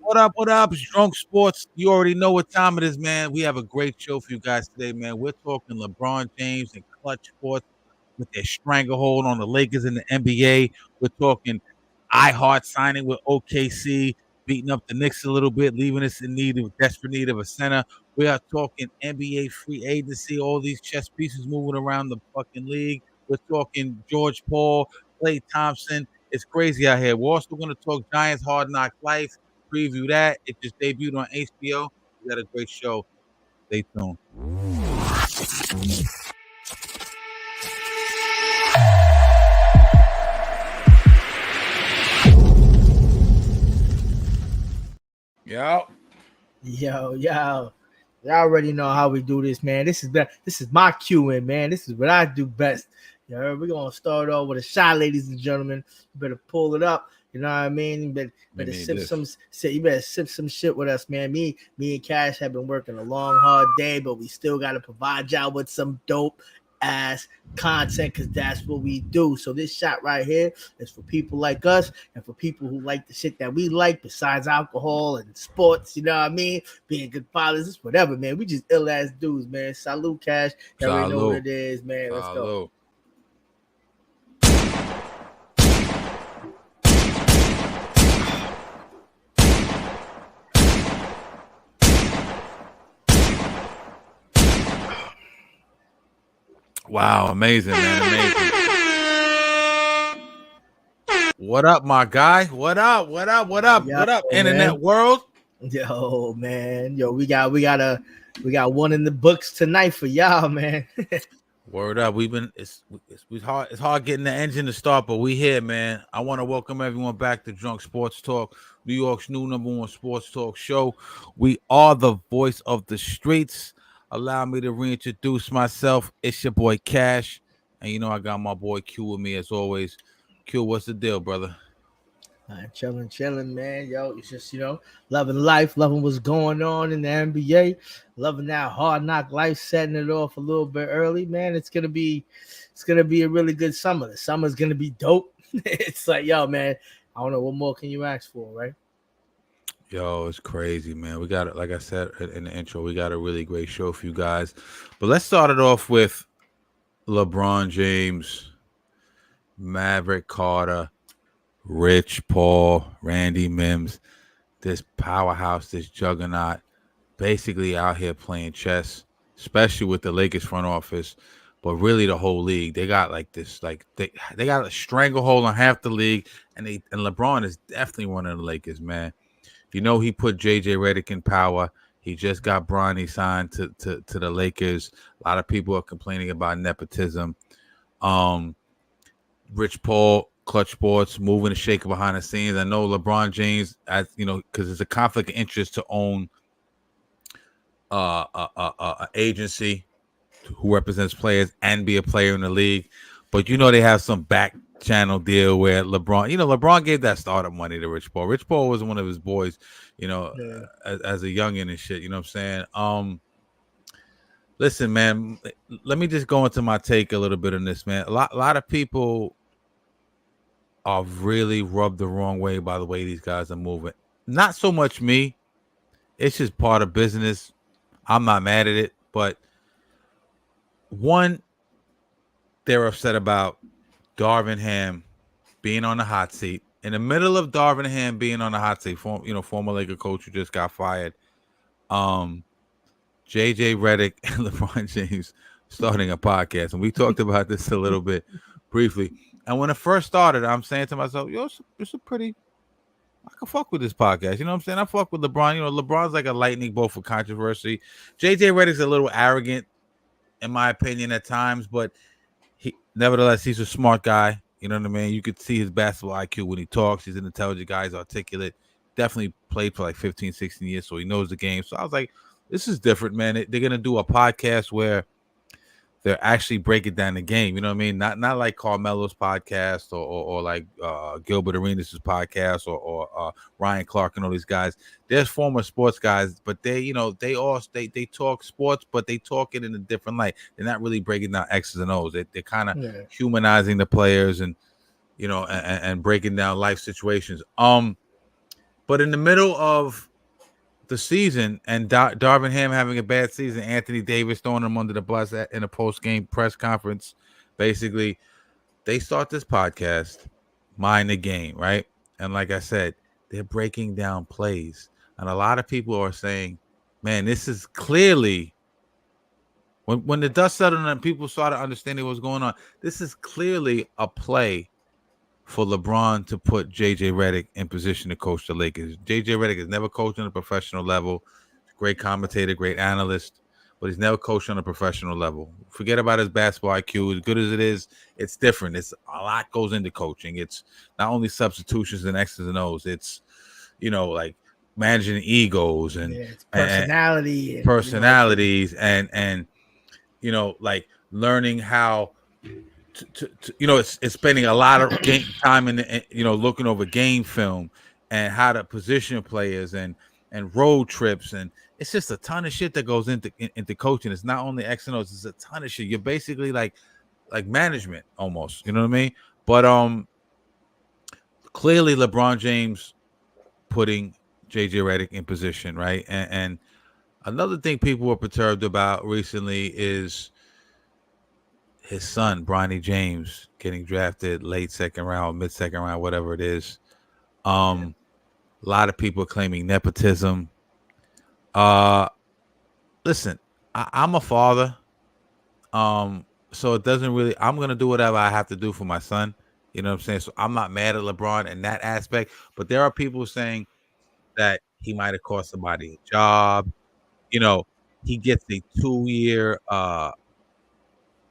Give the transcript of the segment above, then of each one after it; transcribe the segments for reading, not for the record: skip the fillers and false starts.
What up? What up? It's Drunk Sports. You already know what time it is, man. We have a great show for you guys today, man. We're talking LeBron James and clutch sports with their stranglehold on the Lakers in the NBA. We're talking iHeart signing with OKC, beating up the Knicks a little bit, leaving us in desperate need of a center. We are talking NBA free agency, all these chess pieces moving around the fucking league. We're talking George Paul, Klay Thompson. It's crazy out here. We're also going to talk Giants Hard Knock Life, preview that. It just debuted on HBO. We got a great show. Stay tuned. Yo. Yo, y'all already know how we do this, man. This is my cue-in, man. This is what I do best. You know, we're gonna start off with a shot, ladies and gentlemen. You better pull it up. You know what I mean? You better sip some shit with us, man. Me and Cash have been working a long, hard day, but we still gotta provide y'all with some dope ass content because that's what we do. So this shot right here is for people like us and for people who like the shit that we like besides alcohol and sports. You know what I mean? Being good fathers, it's whatever, man. We just ill ass dudes, man. Salute, Cash. You already know what it is, man. Let's go. Wow, amazing, man. Amazing. What up, my guy? What up? What up? What up? Yo, what up, man. internet world? Yo, man. Yo, we got one in the books tonight for y'all, man. Word up. It's hard getting the engine to start, but we here, man. I want to welcome everyone back to Drunk Sports Talk, New York's new #1 sports talk show. We are the voice of the streets. Allow me to reintroduce myself. It's your boy Cash, and you know I got my boy Q with me as always. Q, what's the deal, brother? Chilling, man. Yo, it's just, loving life, loving what's going on in the NBA, loving that hard knock life, setting it off a little bit early, man. It's gonna be a really good summer. The summer's gonna be dope. It's like, yo, man, I don't know what more can you ask for, right? Yo, it's crazy, man. We got it. Like I said in the intro, we got a really great show for you guys. But let's start it off with LeBron James, Maverick Carter, Rich Paul, Randy Mims, this powerhouse, this juggernaut, basically out here playing chess, especially with the Lakers front office, but really the whole league. They got like this, like they got a stranglehold on half the league, and LeBron is definitely one of the Lakers, man. You know, he put JJ Redick in power. He just got Bronny signed to the Lakers. A lot of people are complaining about nepotism. Rich Paul, Clutch Sports, moving and shaking behind the scenes. I know LeBron James, as you know, because it's a conflict of interest to own a agency who represents players and be a player in the league. But you know they have some back channel deal where LeBron gave that startup money to Rich Paul. Rich Paul was one of his boys, as a youngin and shit. You know what I'm saying? Listen, man, let me just go into my take a little bit on this, man. A lot of people are really rubbed the wrong way by the way these guys are moving. Not so much me. It's just part of business. I'm not mad at it, but one, they're upset about Darvin Ham being on the hot seat. In the middle of Darvin Ham being on the hot seat, former Laker coach who just got fired, JJ Redick and LeBron James starting a podcast. And we talked about this a little bit briefly. And when it first started, I'm saying to myself, yo, it's a pretty, I can fuck with this podcast. You know what I'm saying? I fuck with LeBron. You know, LeBron's like a lightning bolt for controversy. JJ Redick's a little arrogant, in my opinion, at times, but nevertheless, he's a smart guy. You know what I mean? You could see his basketball IQ when he talks. He's an intelligent guy. He's articulate. Definitely played for like 15, 16 years, so he knows the game. So I was like, this is different, man. They're going to do a podcast where they're actually breaking down the game. You know what I mean? Not like Carmelo's podcast or like Gilbert Arenas' podcast or Ryan Clark and all these guys. There's former sports guys, but they talk sports, but they talk it in a different light. They're not really breaking down X's and O's. They're kind of humanizing the players and, and breaking down life situations. But But in the middle of the season and Darvin Ham having a bad season, Anthony Davis throwing him under the bus in a post-game press conference, basically, they start this podcast, Mind the Game, right? And like I said, they're breaking down plays. And a lot of people are saying, man, this is clearly, when the dust settled and people started understanding what's going on, this is clearly a play for LeBron to put JJ Redick in position to coach the Lakers. JJ Redick has never coached on a professional level. Great commentator, great analyst, but he's never coached on a professional level. Forget about his basketball IQ. As good as it is, it's different. It's a lot goes into coaching. It's not only substitutions and X's and O's. It's, like managing egos and personality and personalities and like learning how it's spending a lot of time in looking over game film and how to position players and road trips, and it's just a ton of shit that goes into coaching. It's not only X and O's, it's a ton of shit. You're basically like management almost, you know what I mean? But clearly LeBron James putting JJ Redick in position, right? And another thing people were perturbed about recently is his son, Bronny James, getting drafted late second round, mid second round, whatever it is. A lot of people claiming nepotism. Listen, I'm a father. So it doesn't really, I'm going to do whatever I have to do for my son. You know what I'm saying? So I'm not mad at LeBron in that aspect, but there are people saying that he might have cost somebody a job. He gets a 2-year,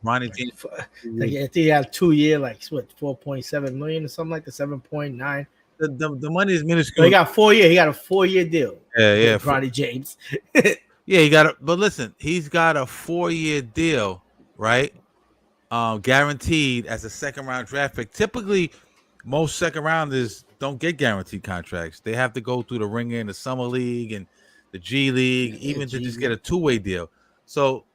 Ronnie James. I think he had 2 year, 4.7 million or something like the 7.9. The money is minuscule. So he got 4 year. He got a 4-year deal. Yeah. Ronnie James. Yeah, but listen, he's got a 4-year deal, right? Guaranteed as a second round draft pick. Typically, most second rounders don't get guaranteed contracts. They have to go through the ringer in the summer league and the G League, even to just get a 2-way deal. So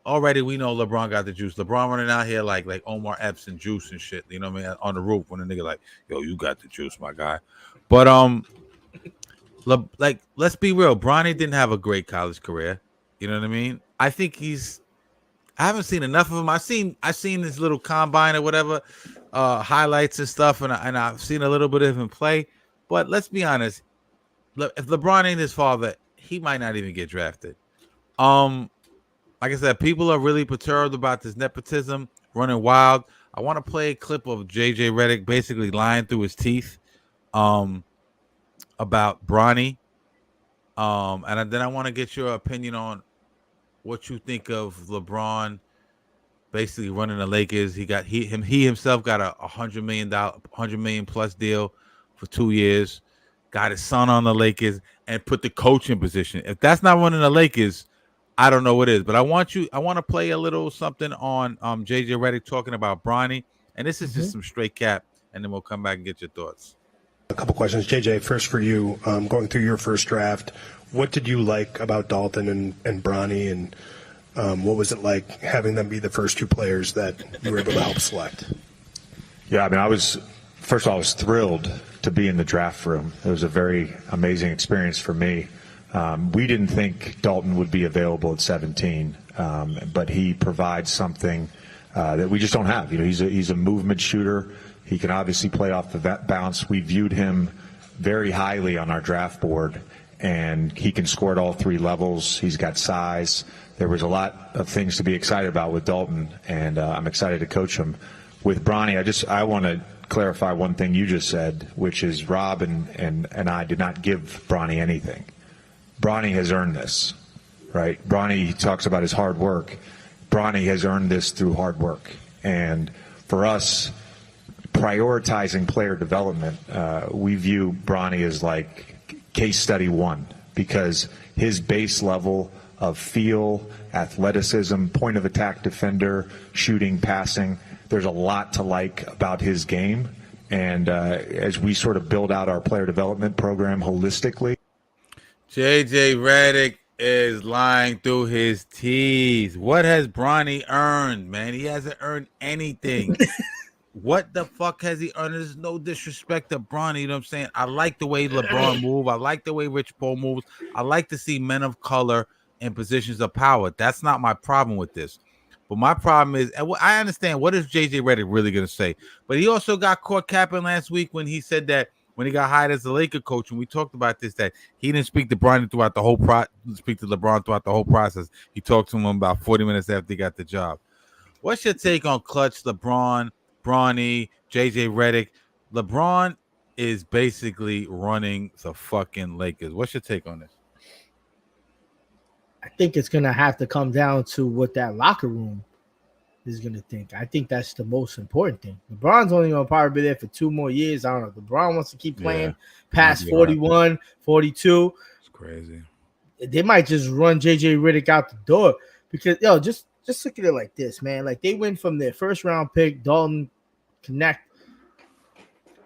already we know LeBron got the juice. LeBron running out here like Omar Epps and juice and shit. You know what I mean? On the roof when a nigga like, yo, you got the juice, my guy. But let's be real. Bronny didn't have a great college career. You know what I mean? I think I haven't seen enough of him. I've seen his little combine or whatever, highlights and stuff, and I've seen a little bit of him play. But let's be honest, if LeBron ain't his father, he might not even get drafted. Like I said, people are really perturbed about this nepotism running wild. I want to play a clip of JJ Redick basically lying through his teeth about Bronny. And then I want to get your opinion on what you think of LeBron basically running the Lakers. He himself got a $100 million plus deal for 2 years, got his son on the Lakers and put the coach in position. If that's not running the Lakers, I don't know what is. But I want to play a little something on JJ Redick talking about Bronny, and this is just some straight cap, and then we'll come back and get your thoughts. A couple questions. JJ, first for you, going through your first draft, what did you like about Dalton and Bronny, and what was it like having them be the first two players that you were able to help select? Yeah, I mean, I was thrilled to be in the draft room. It was a very amazing experience for me. We didn't think Dalton would be available at 17, but he provides something that we just don't have. He's a movement shooter. He can obviously play off the bounce. We viewed him very highly on our draft board, and he can score at all three levels. He's got size. There was a lot of things to be excited about with Dalton, and I'm excited to coach him. With Bronny, I want to clarify one thing you just said, which is Rob and I did not give Bronny anything. Bronny has earned this, right? Bronny talks about his hard work. Bronny has earned this through hard work. And for us, prioritizing player development, we view Bronny as like case study 1, because his base level of feel, athleticism, point of attack defender, shooting, passing, there's a lot to like about his game. And as we sort of build out our player development program holistically, JJ Redick is lying through his teeth. What has Bronny earned, man? He hasn't earned anything. what the fuck has he earned? There's no disrespect to Bronny, you know what I'm saying? I like the way LeBron move. I like the way Rich Paul moves. I like to see men of color in positions of power. That's not my problem with this. But my problem is, and I understand what is JJ Redick really going to say, but he also got caught capping last week when he said that when he got hired as the Laker coach, and we talked about this, that he didn't speak to Bronny throughout the whole speak to LeBron throughout the whole process. He talked to him about 40 minutes after he got the job. What's your take on Clutch, LeBron, Bronny, JJ Redick? LeBron is basically running the fucking Lakers. What's your take on this? I think it's gonna have to come down to what that locker room is gonna think. I think that's the most important thing. LeBron's only gonna probably be there for 2 more years. I don't know. LeBron wants to keep playing past 41, 42. It's crazy. They might just run JJ Redick out the door because just look at it like this, man. Like they went from their first round pick, Dalton Connect,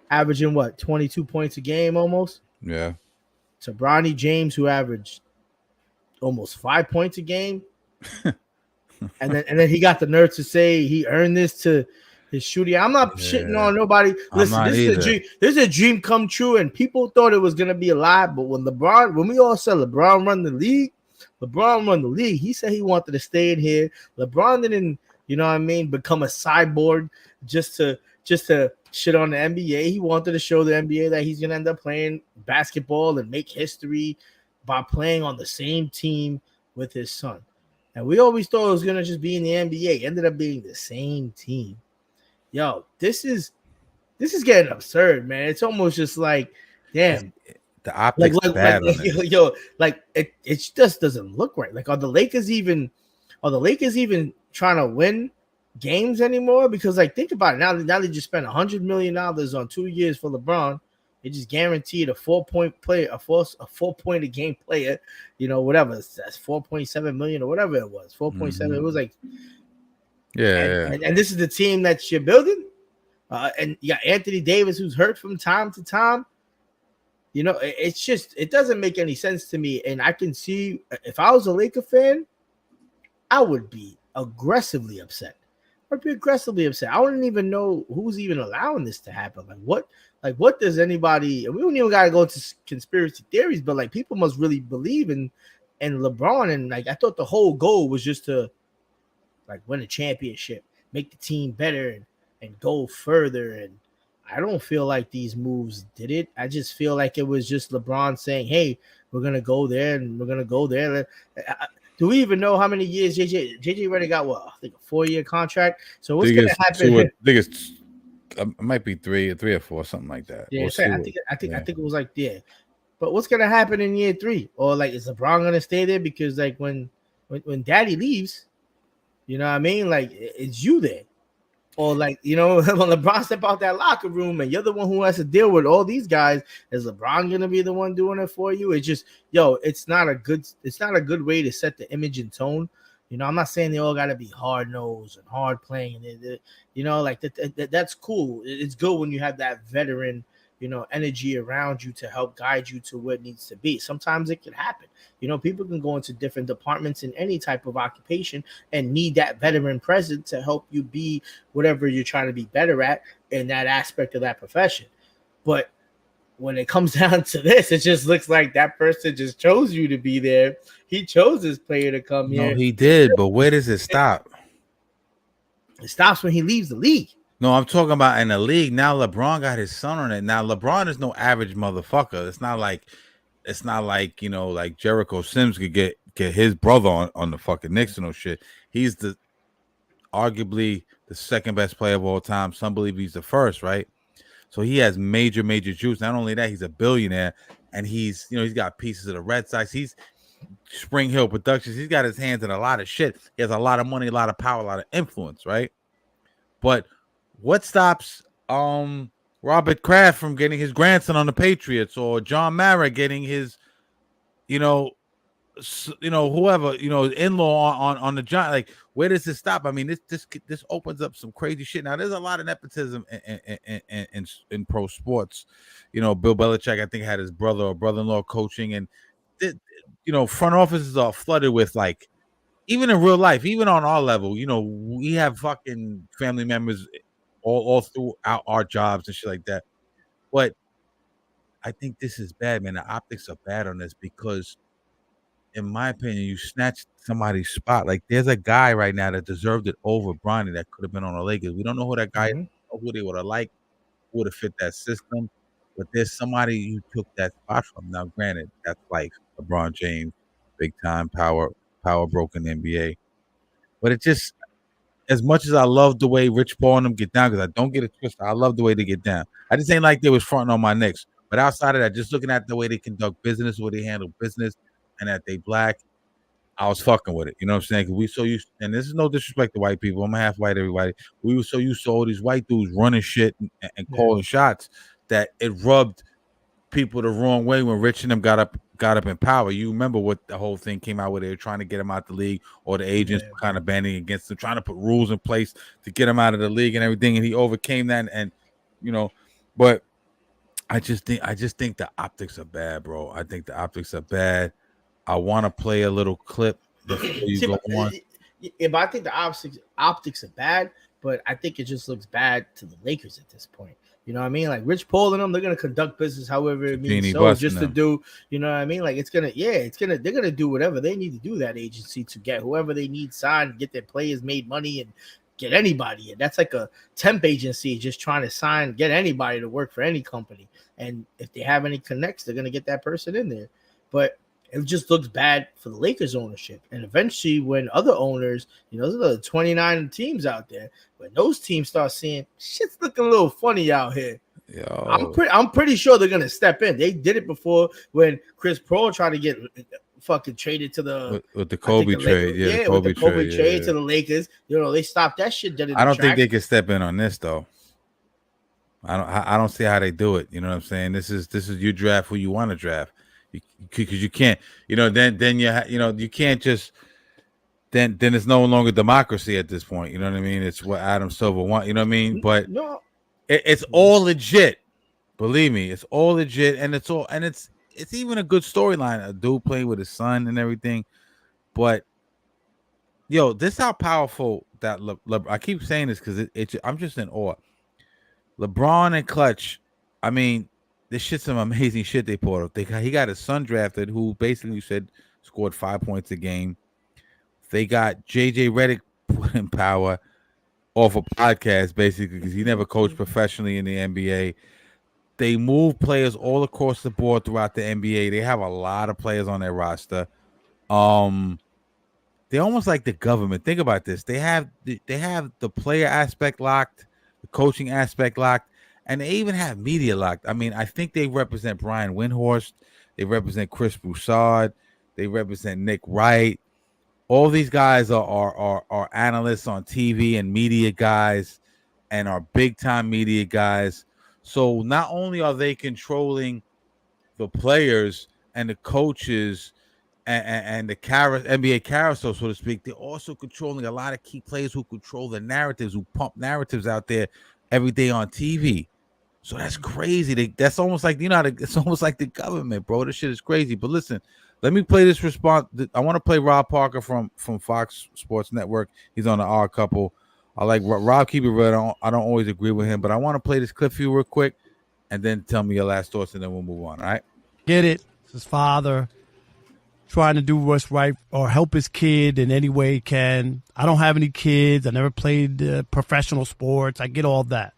averaging 22 points a game almost. Yeah. To Bronny James, who averaged almost 5 points a game. and then he got the nerve to say he earned this to his shooting. I'm not shitting on nobody. Listen, this is a dream come true, and people thought it was gonna be a lie. But when we all said LeBron run the league, he said he wanted to stay in here. LeBron didn't, become a cyborg just to shit on the NBA. He wanted to show the NBA that he's gonna end up playing basketball and make history by playing on the same team with his son. And we always thought it was gonna just be in the NBA. Ended up being the same team. Yo, this is getting absurd, man. It's almost just like, damn. The optics bad. It just doesn't look right. Like, are the Lakers even trying to win games anymore? Because think about it. Now they just spent $100 million on 2 years for LeBron. They just guaranteed a 4-point player, a 4-point a game player, whatever. That's 4.7 million or whatever it was. 4.7. It was like, and this is the team that you're building. And you got Anthony Davis, who's hurt from time to time. It's just, it doesn't make any sense to me. And I can see, if I was a Laker fan, I would be aggressively upset. I wouldn't even know who's even allowing this to happen. What does anybody, we don't even got to go into conspiracy theories, but people must really believe in LeBron. And I thought the whole goal was just to win a championship, make the team better and go further. And I don't feel like these moves did it. I just feel like it was just LeBron saying, hey, we're going to go there and we're going to go there. Do we even know how many years JJ Redick got? I think a 4-year contract. So what's going to happen? I think it might be 3 or 4, something like that. Yeah, I think it was But what's going to happen in year 3? Or is LeBron going to stay there? Because when Daddy leaves, you know what I mean? It's you there. Or when LeBron step out that locker room and you're the one who has to deal with all these guys, is LeBron gonna be the one doing it for you? It's just, it's not a good way to set the image and tone. I'm not saying they all gotta be hard nosed and hard playing. That's cool. It's good when you have that veteran, energy around you to help guide you to where it needs to be. Sometimes it can happen. People can go into different departments in any type of occupation and need that veteran present to help you be whatever you're trying to be better at in that aspect of that profession. But when it comes down to this, it just looks like that person just chose you to be there. He chose this player to come here. No, he did. But where does it stop? It stops when he leaves the league. No, I'm talking about in the league. Now LeBron got his son on it. Now LeBron is no average motherfucker. It's not like like Jericho Sims could get his brother on the fucking Knicks and no shit. He's arguably the second best player of all time. Some believe he's the first, right? So he has major juice. Not only that, he's a billionaire, and he's got pieces of the Red Sox. He's Spring Hill Productions. He's got his hands in a lot of shit. He has a lot of money, a lot of power, a lot of influence, right? But what stops Robert Kraft from getting his grandson on the Patriots, or John Mara getting his, whoever, in-law on the Giants? Where does this stop? I mean, this opens up some crazy shit. Now, there's a lot of nepotism in pro sports. Bill Belichick, I think, had his brother or brother-in-law coaching, and front offices are flooded with even in real life, even on our level, we have fucking family members all throughout our jobs and shit like that. But I think this is bad, man. The optics are bad on this because, in my opinion, you snatched somebody's spot. Like, there's a guy right now that deserved it over Bronny that could have been on the Lakers. We don't know who that guy is, or who they would have liked, who would have fit that system. But there's somebody who took that spot from. Now, granted, that's life. LeBron James, big time power broken NBA. But it just, as much as I love the way Rich Paul and them get down, because I don't get it twisted, I love the way they get down. I just ain't like they was fronting on my Knicks. But outside of that, just looking at the way they conduct business, the way they handle business, and that they black, I was fucking with it. You know what I'm saying? Because we so used, and this is no disrespect to white people. I'm half white, everybody. We were so used to all these white dudes running shit and calling shots that it rubbed people the wrong way when Rich and them got up in power. You remember what the whole thing came out where they were trying to get him out the league, or the agents were kind of banding against him, trying to put rules in place to get him out of the league and everything, and he overcame that. And you know, but I just think the optics are bad, bro. I think the optics are bad. I want to play a little clip before you go on. If I think the optics are bad, but I think it just looks bad to the Lakers at this point. You know what I mean? Like Rich Paul and them, they're gonna conduct business however it means so, just to do. You know what I mean? Like they're gonna do whatever they need to do, that agency, to get whoever they need signed, get their players made money, and get anybody. And that's like a temp agency just trying to get anybody to work for any company. And if they have any connects, they're gonna get that person in there. But it just looks bad for the Lakers ownership. And eventually when other owners, there's the 29 teams out there, when those teams start seeing shit's looking a little funny out here, I'm pretty sure they're gonna step in. They did it before when Chris Paul tried to get fucking traded to the with the Kobe trade. With the Kobe trade to the Lakers. They stopped that shit dead in I don't think they can step in on this though. I don't see how they do it. You know what I'm saying? This is you draft who you want to draft. Because you can't, then you can't just, then it's no longer democracy at this point. You know what I mean? It's what Adam Silver wants. You know what I mean? But it's all legit. Believe me, it's all legit, and it's even a good storyline. A dude playing with his son and everything. But this how powerful that I keep saying this because I'm just in awe. LeBron and Clutch. I mean, this shit's some amazing shit they pulled up. He got his son drafted, who basically scored 5 points a game. They got JJ Redick put in power off a podcast, basically, because he never coached professionally in the NBA. They move players all across the board throughout the NBA. They have a lot of players on their roster. They're almost like the government. Think about this. They have the player aspect locked, the coaching aspect locked. And they even have media locked. I mean, I think they represent Brian Windhorst. They represent Chris Broussard. They represent Nick Wright. All these guys are analysts on TV and media guys, and are big time media guys. So not only are they controlling the players and the coaches and the NBA carousel, so to speak, they're also controlling a lot of key players who control the narratives, who pump narratives out there every day on TV. So that's crazy. That's almost like, it's almost like the government, bro. This shit is crazy. But listen, let me play this response. I want to play Rob Parker from Fox Sports Network. He's on the Odd Couple. I like Rob. Keep it real. I don't always agree with him, but I want to play this clip for you real quick, and then tell me your last thoughts, and then we'll move on. All right? Get it? It's his father trying to do what's right or help his kid in any way he can. I don't have any kids. I never played professional sports. I get all that.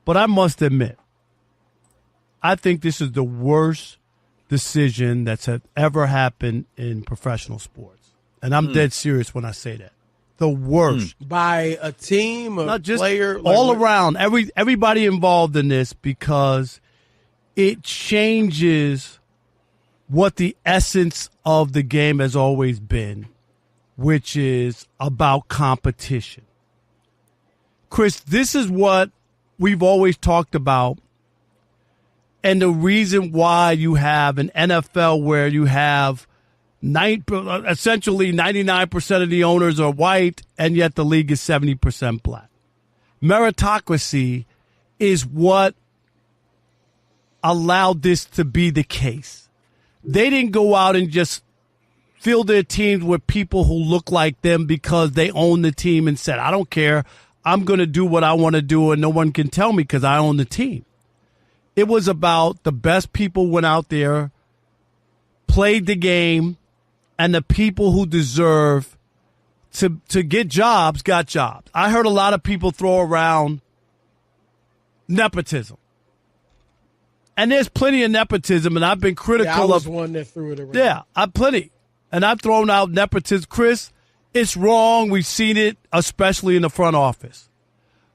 But I must admit, I think this is the worst decision that's ever happened in professional sports. And I'm dead serious when I say that. The worst. By a team, not just player? All around. Everybody involved in this, because it changes what the essence of the game has always been, which is about competition. Chris, this is what we've always talked about, and the reason why you have an NFL where you have essentially 99% of the owners are white, and yet the league is 70% black. Meritocracy is what allowed this to be the case. They didn't go out and just fill their teams with people who look like them because they own the team and said, I don't care. I'm going to do what I want to do and no one can tell me because I own the team. It was about the best people went out there, played the game, and the people who deserve to get jobs got jobs. I heard a lot of people throw around nepotism. And there's plenty of nepotism, and I've been critical I was of one that threw it around. Yeah, plenty. And I've thrown out nepotism. Chris, it's wrong. We've seen it, especially in the front office.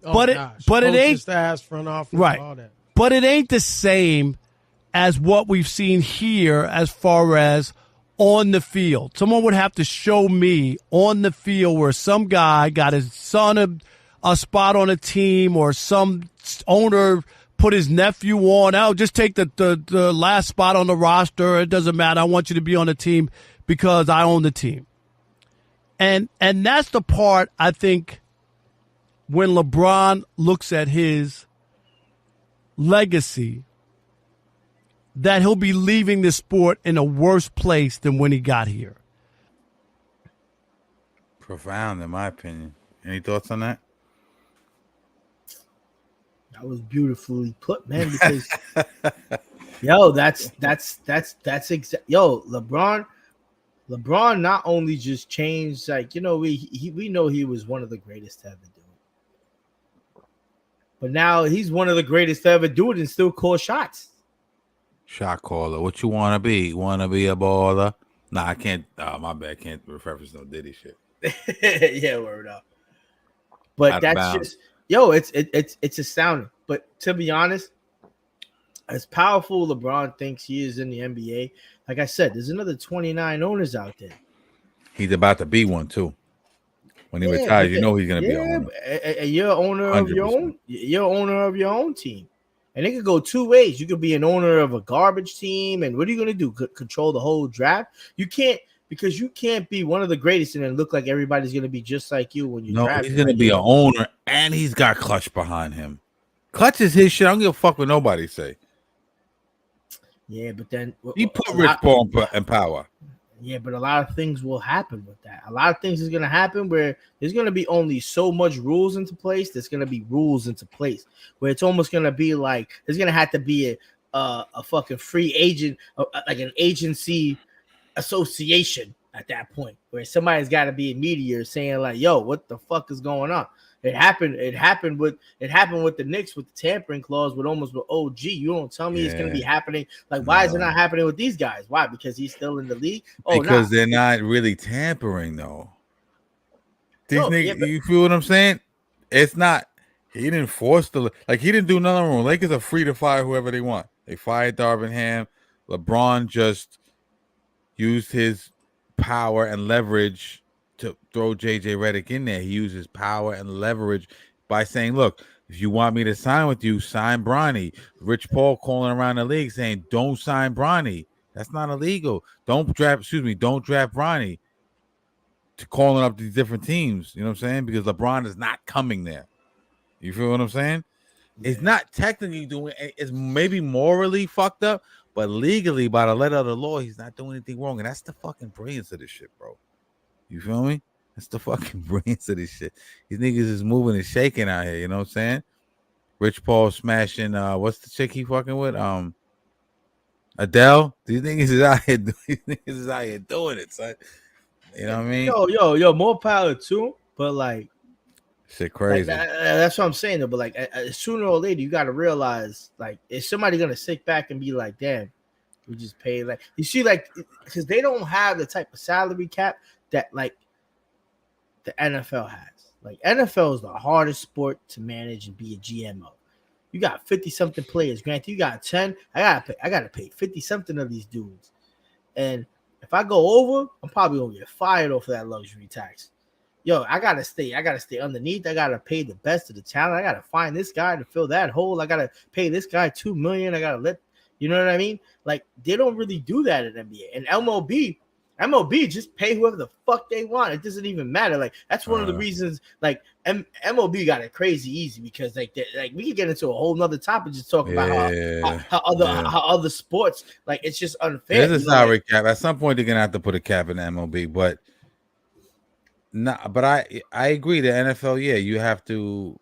Oh, but gosh. it ain't staffs, front office, right. all that. But it ain't the same as what we've seen here as far as on the field. Someone would have to show me on the field where some guy got his son a spot on a team or some owner put his nephew on. I'll just take the last spot on the roster. It doesn't matter. I want you to be on the team because I own the team. And that's the part I think when LeBron looks at his legacy, that he'll be leaving the sport in a worse place than when he got here. Profound, in my opinion. Any thoughts on that? That was beautifully put, man. Because yo, that's yo, LeBron not only just changed, like, you know, we know he was one of the greatest to ever do it, but now he's one of the greatest to ever do it and still call shots. Shot caller. What you want to be? Want to be a baller? Nah, I can't. My bad. Can't reference no Diddy shit. Yeah, word up. But Out of that's bounds. just, yo, it's astounding. But to be honest, as powerful LeBron thinks he is in the NBA, like I said, there's another 29 owners out there. He's about to be one too. When he Yeah, retires, but you know he's gonna be a owner. You're owner of your 100%. own. You're owner of your own team, and it could go two ways. You could be an owner of a garbage team, and what are you gonna do? Control the whole draft? You can't, because you can't be one of the greatest and then look like everybody's gonna be just like you when you No, draft. he's gonna be an owner, and he's got Clutch behind him. Clutch is his shit. I don't give a fuck what nobody say. Yeah, but then He put Rich Paul in power. Yeah, but a lot of things will happen with that. A lot of things is going to happen where there's going to be only so much rules into place. There's going to be rules into place where it's almost going to be like there's going to have to be a fucking free agent, like an agency association at that point where somebody's got to be in media saying like, "Yo, what the fuck is going on?" It happened with the Knicks with the tampering clause with OG. You don't tell me it's going to be happening. Like, why is it not happening with these guys? Why? Because he's still in the league? Because they're not really tampering though. These niggas, yeah, but, you feel what I'm saying? It's not. He didn't force he didn't do nothing wrong. Lakers are free to fire whoever they want. They fired Darvin Ham. LeBron just used his power and leverage to throw JJ Redick in there. He uses power and leverage by saying, look, if you want me to sign with you, sign Bronny. Rich Paul calling around the league saying, don't sign Bronny. That's not illegal. Don't draft Bronny. To calling up these different teams, you know what I'm saying? Because LeBron is not coming there. You feel what I'm saying? Yeah. It's not technically doing it. It's maybe morally fucked up, but legally, by the letter of the law, he's not doing anything wrong. And that's the fucking brilliance of this shit, bro. You feel me? That's the fucking brilliance of this shit. These niggas is moving and shaking out here. You know what I'm saying? Rich Paul smashing. What's the chick he fucking with? Adele. These niggas is out here. These niggas is out here doing it, son. You know what I mean? Yo, more power too. But like, shit crazy. Like, that's what I'm saying though. But like, sooner or later, you got to realize, like, is somebody gonna sit back and be like, damn, we just paid, like, you see, like, because they don't have the type of salary cap that like the NFL has. Like, NFL is the hardest sport to manage and be a GMO. You got 50-something players. Granted, you got 10. I gotta pay 50-something of these dudes. And if I go over, I'm probably gonna get fired off of that luxury tax. Yo, I gotta stay underneath. I gotta pay the best of the talent. I gotta find this guy to fill that hole. I gotta pay this guy $2 million. I gotta you know what I mean? Like, they don't really do that at NBA. And MLB just pay whoever the fuck they want. It doesn't even matter. Like, that's one of the reasons. Like, MLB got it crazy easy because like we could get into a whole nother topic just talking about how other sports, like, it's just unfair. There's a salary cap. At some point, they're gonna have to put a cap in the MLB, but Nah, but I agree. The NFL, yeah, you have to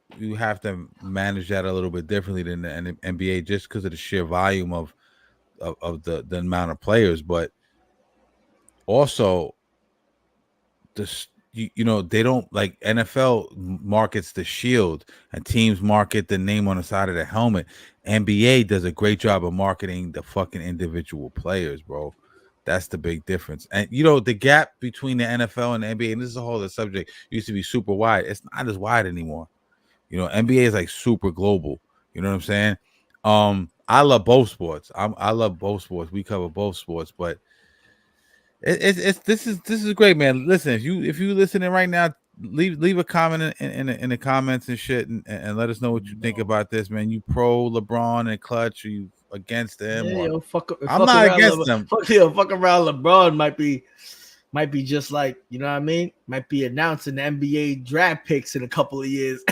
manage that a little bit differently than the NBA, just because of the sheer volume of the amount of players, but also this. You know, they don't like NFL markets the shield and teams market the name on the side of the helmet. NBA does a great job of marketing the fucking individual players, bro. That's the big difference. And you know, the gap between the NFL and the NBA, and this is a whole other subject, used to be super wide. It's not as wide anymore. You know, NBA is like super global. You know what I'm saying? I love both sports. I love both sports. We cover both sports, but it's this is great, man. Listen, if you listening right now, leave a comment in the comments and shit, and let us know what you think about this, man. You pro LeBron and Clutch, or you against them? Yeah, Or yo, I'm not against them. Fuck around. LeBron might be just like, you know what I mean? Might be announcing the NBA draft picks in a couple of years.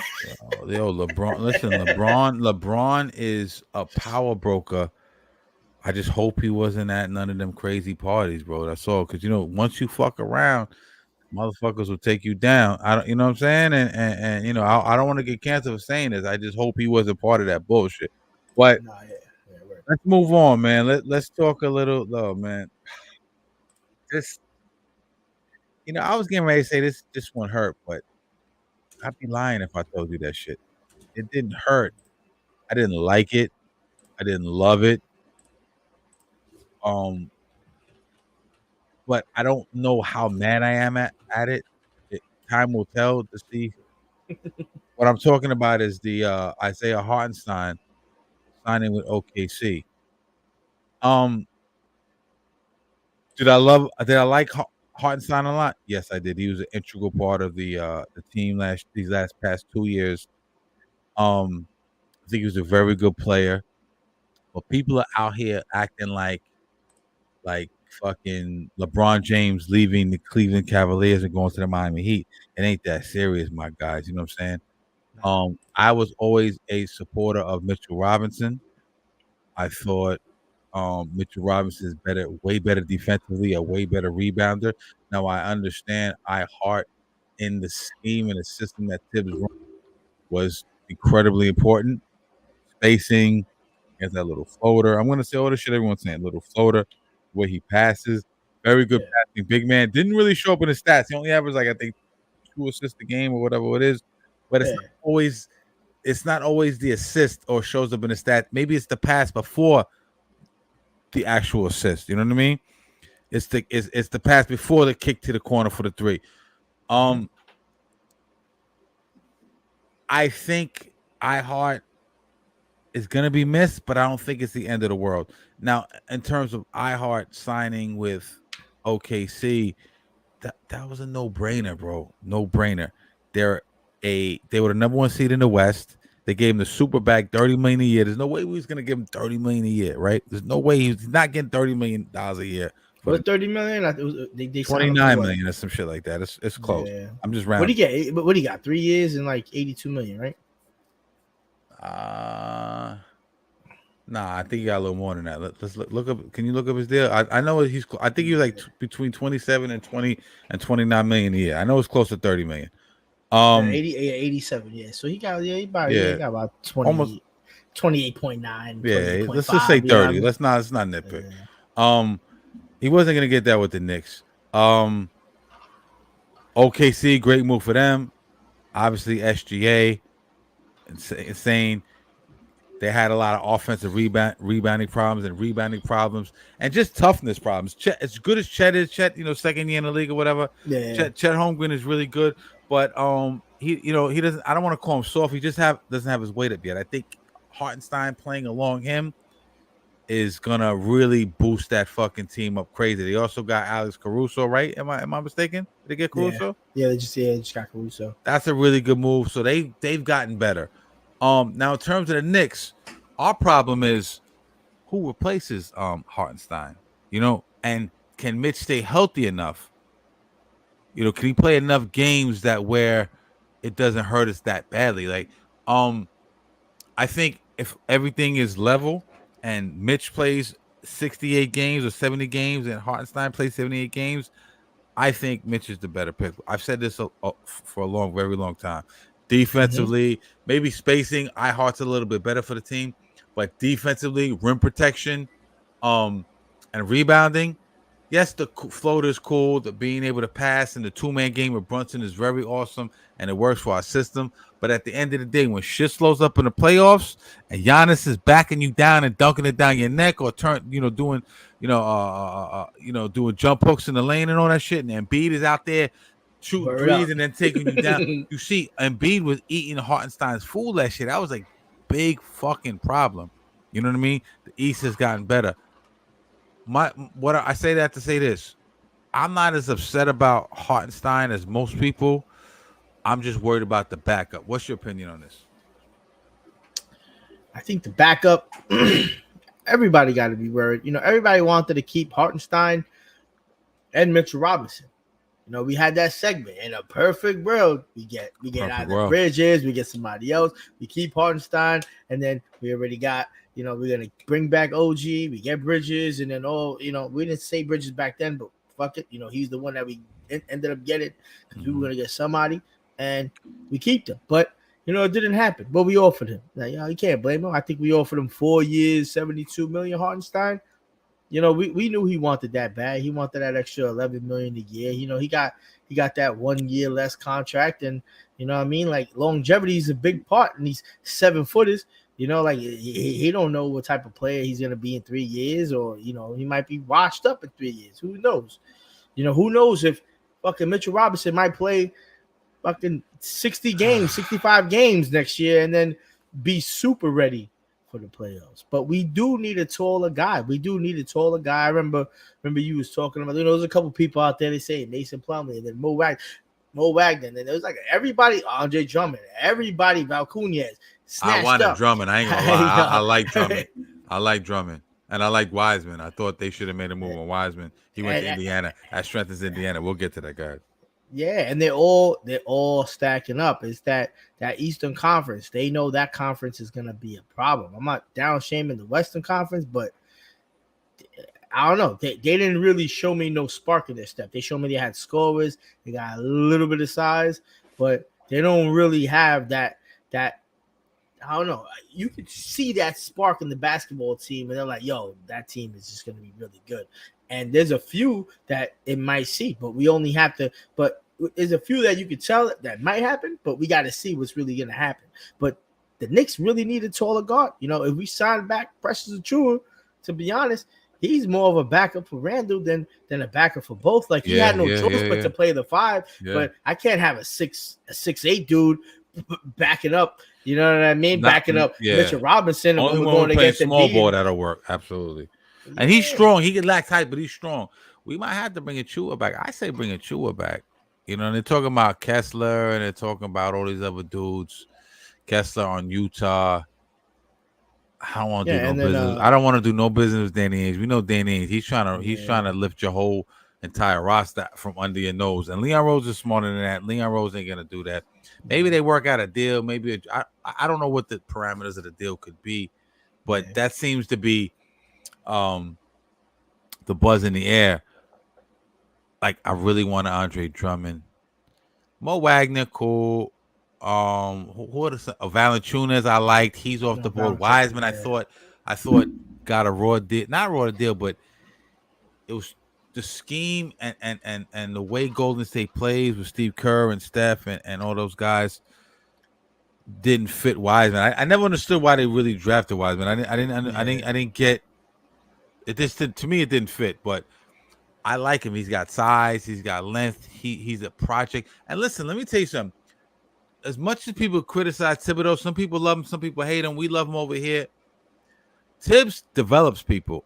Yo, LeBron. Listen, LeBron is a power broker. I just hope he wasn't at none of them crazy parties, bro. That's all. Because you know, once you fuck around, motherfuckers will take you down. I don't, you know what I'm saying? And you know, I don't want to get canceled for saying this. I just hope he wasn't part of that bullshit. But Nah, yeah, right. let's move on, man. Let's talk a little, though, man. This, you know, I was getting ready to say this one hurt, but I'd be lying if I told you that shit. It didn't hurt. I didn't like it. I didn't love it. Um, but I don't know how mad I am at it. Time will tell to see. What I'm talking about is the Isiah Hartenstein signing with OKC. Um, did I like Hartenstein a lot? Yes, I did. He was an integral part of the team these last past 2 years. I think he was a very good player. But people are out here acting like fucking LeBron James leaving the Cleveland Cavaliers and going to the Miami Heat. It ain't that serious, my guys. You know what I'm saying? I was always a supporter of Mitchell Robinson. I thought Mitchell Robinson is way better defensively, a way better rebounder. Now I understand Hart in the scheme and the system that Tibbs run was incredibly important. Spacing, he has that little floater. I'm gonna say all the shit everyone's saying. Little floater, where he passes, very good passing. Big man didn't really show up in the stats. He only averaged like I think 2 assists a game or whatever it is. But it's not always the assist or shows up in the stat. Maybe it's the pass before the actual assist. You know what I mean? It's the pass before the kick to the corner for the three. I think iHeart is gonna be missed, but I don't think it's the end of the world. Now, in terms of iHeart signing with OKC, that was a no-brainer, bro. No-brainer. They were the number one seed in the West. They gave him the super bag, $30 million a year. There's no way we was gonna give him $30 million a year, right? There's no way he's not getting $30 million a year. For 30 million, they 29 million or some shit like that. It's close. Yeah. I'm just rounding. What do you get? What do you got? 3 years and like 82 million, right? Nah, I think he got a little more than that. Let's look up. Can you look up his deal? I know he's. I think he was like between 27 and 20 and 29 million a year. I know it's close to 30 million. 87. Yeah. So he got he got about 20, almost 28.9. Yeah. Let's just say 30. Let's not nitpick. Yeah. He wasn't gonna get that with the Knicks. OKC, great move for them. Obviously, SGA, insane. They had a lot of offensive rebounding problems, and just toughness problems. As good as Chet is, second year in the league or whatever. Yeah. Chet Holmgren is really good, but he doesn't. I don't want to call him soft. He just doesn't have his weight up yet. I think Hartenstein playing along him is gonna really boost that fucking team up crazy. They also got Alex Caruso, right? Am I mistaken? Did they get Caruso? Yeah, they just got Caruso. That's a really good move. So they've gotten better. Now in terms of the Knicks, our problem is who replaces Hartenstein, and can Mitch stay healthy enough? Can he play enough games that where it doesn't hurt us that badly? Like, I think if everything is level and Mitch plays 68 games or 70 games and Hartenstein plays 78 games, I think Mitch is the better pick. I've said this for a very long time. Defensively, maybe spacing, Hart's a little bit better for the team, but defensively, rim protection, and rebounding. Yes, the floater's cool. The being able to pass and the 2-man game with Brunson is very awesome, and it works for our system. But at the end of the day, when shit slows up in the playoffs and Giannis is backing you down and dunking it down your neck or doing jump hooks in the lane and all that shit, and Embiid is out there shooting Word threes up. and then taking you down. You see, Embiid was eating Hartenstein's fool that shit. That was a big fucking problem. You know what I mean? The East has gotten better. I say that to say this. I'm not as upset about Hartenstein as most people. I'm just worried about the backup. What's your opinion on this? I think the backup, everybody got to be worried. Everybody wanted to keep Hartenstein and Mitchell Robinson. We had that segment. In a perfect world, we get either Bridges, we get somebody else, we keep Hartenstein, and then we already got, we're gonna bring back OG, we get Bridges, and then we didn't say Bridges back then, but fuck it, he's the one that we ended up getting because we were gonna get somebody, and we keep them. But it didn't happen. But we offered him. Now, you can't blame him. I think we offered him 4 years, $72 million. Hartenstein. We knew he wanted that bad. He wanted that extra $11 million a year. He got that 1 year less contract, and like longevity is a big part. And these 7-footers, like he don't know what type of player he's gonna be in 3 years, or he might be washed up in 3 years. Who knows? Who knows if fucking Mitchell Robinson might play fucking 60 games, 65 games next year, and then be super ready for the playoffs. But we do need a taller guy. I remember you was talking about, there's a couple people out there, they say Mason Plumlee, and then Mo Wagner, and then there was like everybody, Andre Drummond, everybody, Valcunez, I wanted up. Drummond. I ain't gonna lie. I like Drummond. I like Drummond. And I like Wiseman. I thought they should have made a move on Wiseman. He went to Indiana. That strengthens Indiana. We'll get to that, guy. Yeah, and they're all stacking up. It's that Eastern Conference. They know that conference is gonna be a problem. I'm not down shaming the Western Conference, but I don't know. They didn't really show me no spark in their step. They showed me they had scorers, they got a little bit of size, but they don't really have that. I don't know. You could see that spark in the basketball team, and they're like, yo, that team is just gonna be really good. And there's a few that it might see, but we only have to. But there's a few that you could tell that might happen, but we got to see what's really going to happen. But the Knicks really need a taller guard. If we sign back Precious Achiuwa, to be honest, he's more of a backup for Randall than a backup for both. Like he had no choice but to play the 5. Yeah. But I can't have a 6'8" dude backing up. You know what I mean? Backing up Mitchell Robinson. Only when we're playing small ball that'll work. Absolutely. And he's strong. He can lack height, but he's strong. We might have to bring Achiuwa back. I say bring Achiuwa back. And they're talking about Kessler, and they're talking about all these other dudes. Kessler on Utah. I don't want to do no business. I don't want to do no business with Danny Ainge. We know Danny Ainge. He's trying to lift your whole entire roster from under your nose. And Leon Rose is smarter than that. Leon Rose ain't gonna do that. Maybe they work out a deal. Maybe I don't know what the parameters of the deal could be, but that seems to be the buzz in the air. Like, I really want Andre Drummond. Mo Wagner, cool. Who are the Valanciunas I liked. He's off the board. Wiseman, I thought got a raw deal. Not raw deal, but it was the scheme and the way Golden State plays with Steve Kerr and Steph and all those guys didn't fit Wiseman. I never understood why they really drafted Wiseman. I didn't get it. To me, it didn't fit, but I like him. He's got size. He's got length. He's a project. And listen, let me tell you something. As much as people criticize Thibodeau, some people love him, some people hate him. We love him over here. Tibbs develops people.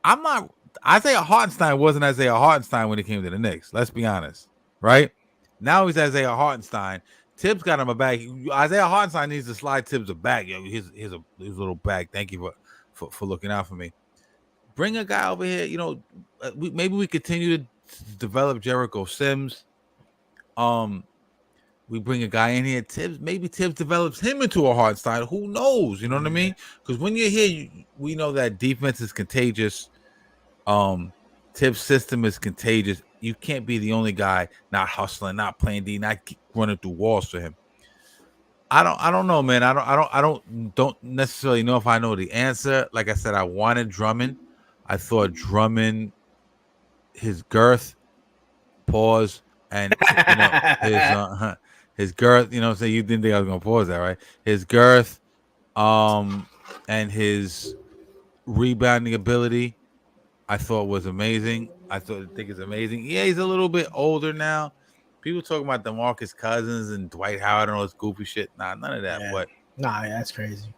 Isiah Hartenstein wasn't Isiah Hartenstein when he came to the Knicks. Let's be honest, right? Now he's Isiah Hartenstein. Tibbs got him a bag. Isiah Hartenstein needs to slide Tibbs a bag. Yo, here's a little bag. Thank you for looking out for me. Bring a guy over here. Maybe we continue to develop Jericho Sims. We bring a guy in here. Maybe Tibbs develops him into a Hartenstein. Who knows? You know what I mean? Because when you're here, we know that defense is contagious. Tibbs' system is contagious. you can't be the only guy not hustling, not playing D, not running through walls for him. I don't know, man. I don't necessarily know if I know the answer. Like I said, I wanted Drummond. I thought Drummond, his girth, pause, and his girth. You know what I'm saying? You didn't think I was gonna pause that, right? His girth, and his rebounding ability, I thought was amazing. I think it's amazing. Yeah, he's a little bit older now. People talking about DeMarcus Cousins and Dwight Howard and all this goofy shit. Nah, none of that. Yeah. But that's crazy.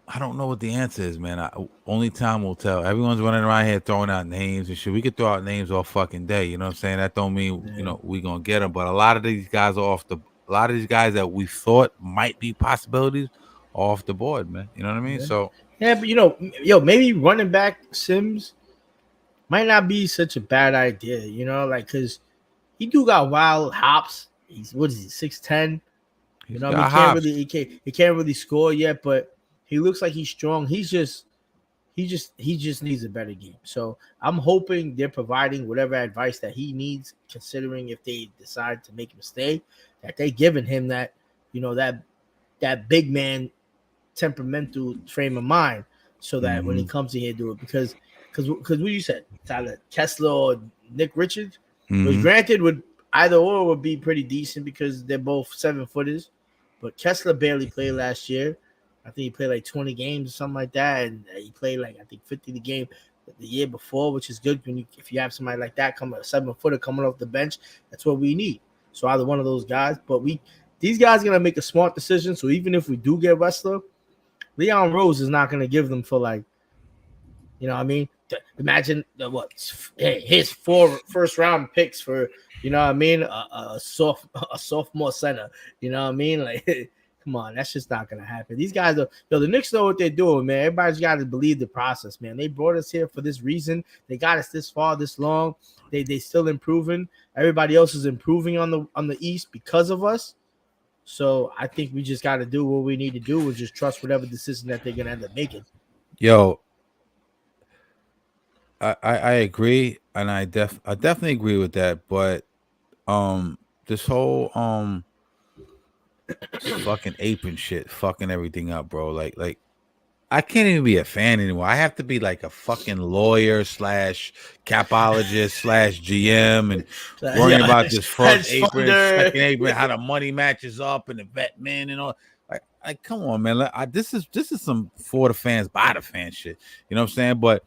I don't know what the answer is, man. Only time will tell. Everyone's running around here throwing out names and shit. We could throw out names all fucking day. You know what I'm saying? That don't mean we gonna get them. But a lot of these guys are a lot of these guys that we thought might be possibilities are off the board, man. You know what I mean? Yeah. So yeah, but maybe running back Sims might not be such a bad idea. Because he do got wild hops. He's 6'10". He can't really score yet, but he looks like he's strong. He just needs a better game. So I'm hoping they're providing whatever advice that he needs, considering if they decide to make him stay, that they giving him that, that big man temperamental frame of mind, so that when he comes in here, do it because what you said, Tyler Kessler or Nick Richards, was granted would either or would be pretty decent because they're both 7-footers, but Kessler barely played last year. I think he played like 20 games or something like that, and he played like I think 50 the game the year before, which is good if you have somebody like that a 7-footer coming off the bench. That's what we need. So either one of those guys, but these guys are gonna make a smart decision. So even if we do get Wrestler, Leon Rose is not gonna give them for like, you know what I mean? Imagine his 4 first-round picks for, you know what I mean, a sophomore center. You know what I mean? Like, come on, that's just not gonna happen. These guys are, the Knicks know what they're doing, man. Everybody's got to believe the process, man. They brought us here for this reason. They got us this far, this long. They still improving. Everybody else is improving on the East because of us. So I think we just got to do what we need to do, and just trust whatever decision that they're gonna end up making. Yo, I agree, and I definitely agree with that. But this whole fucking aping shit, fucking everything up, bro. Like I can't even be a fan anymore. I have to be like a fucking lawyer / capologist / GM and worrying about this first apron, second apron, how the money matches up, and the vet man and all. Like, come on, man. This is some for the fans, by the fans shit. You know what I'm saying? But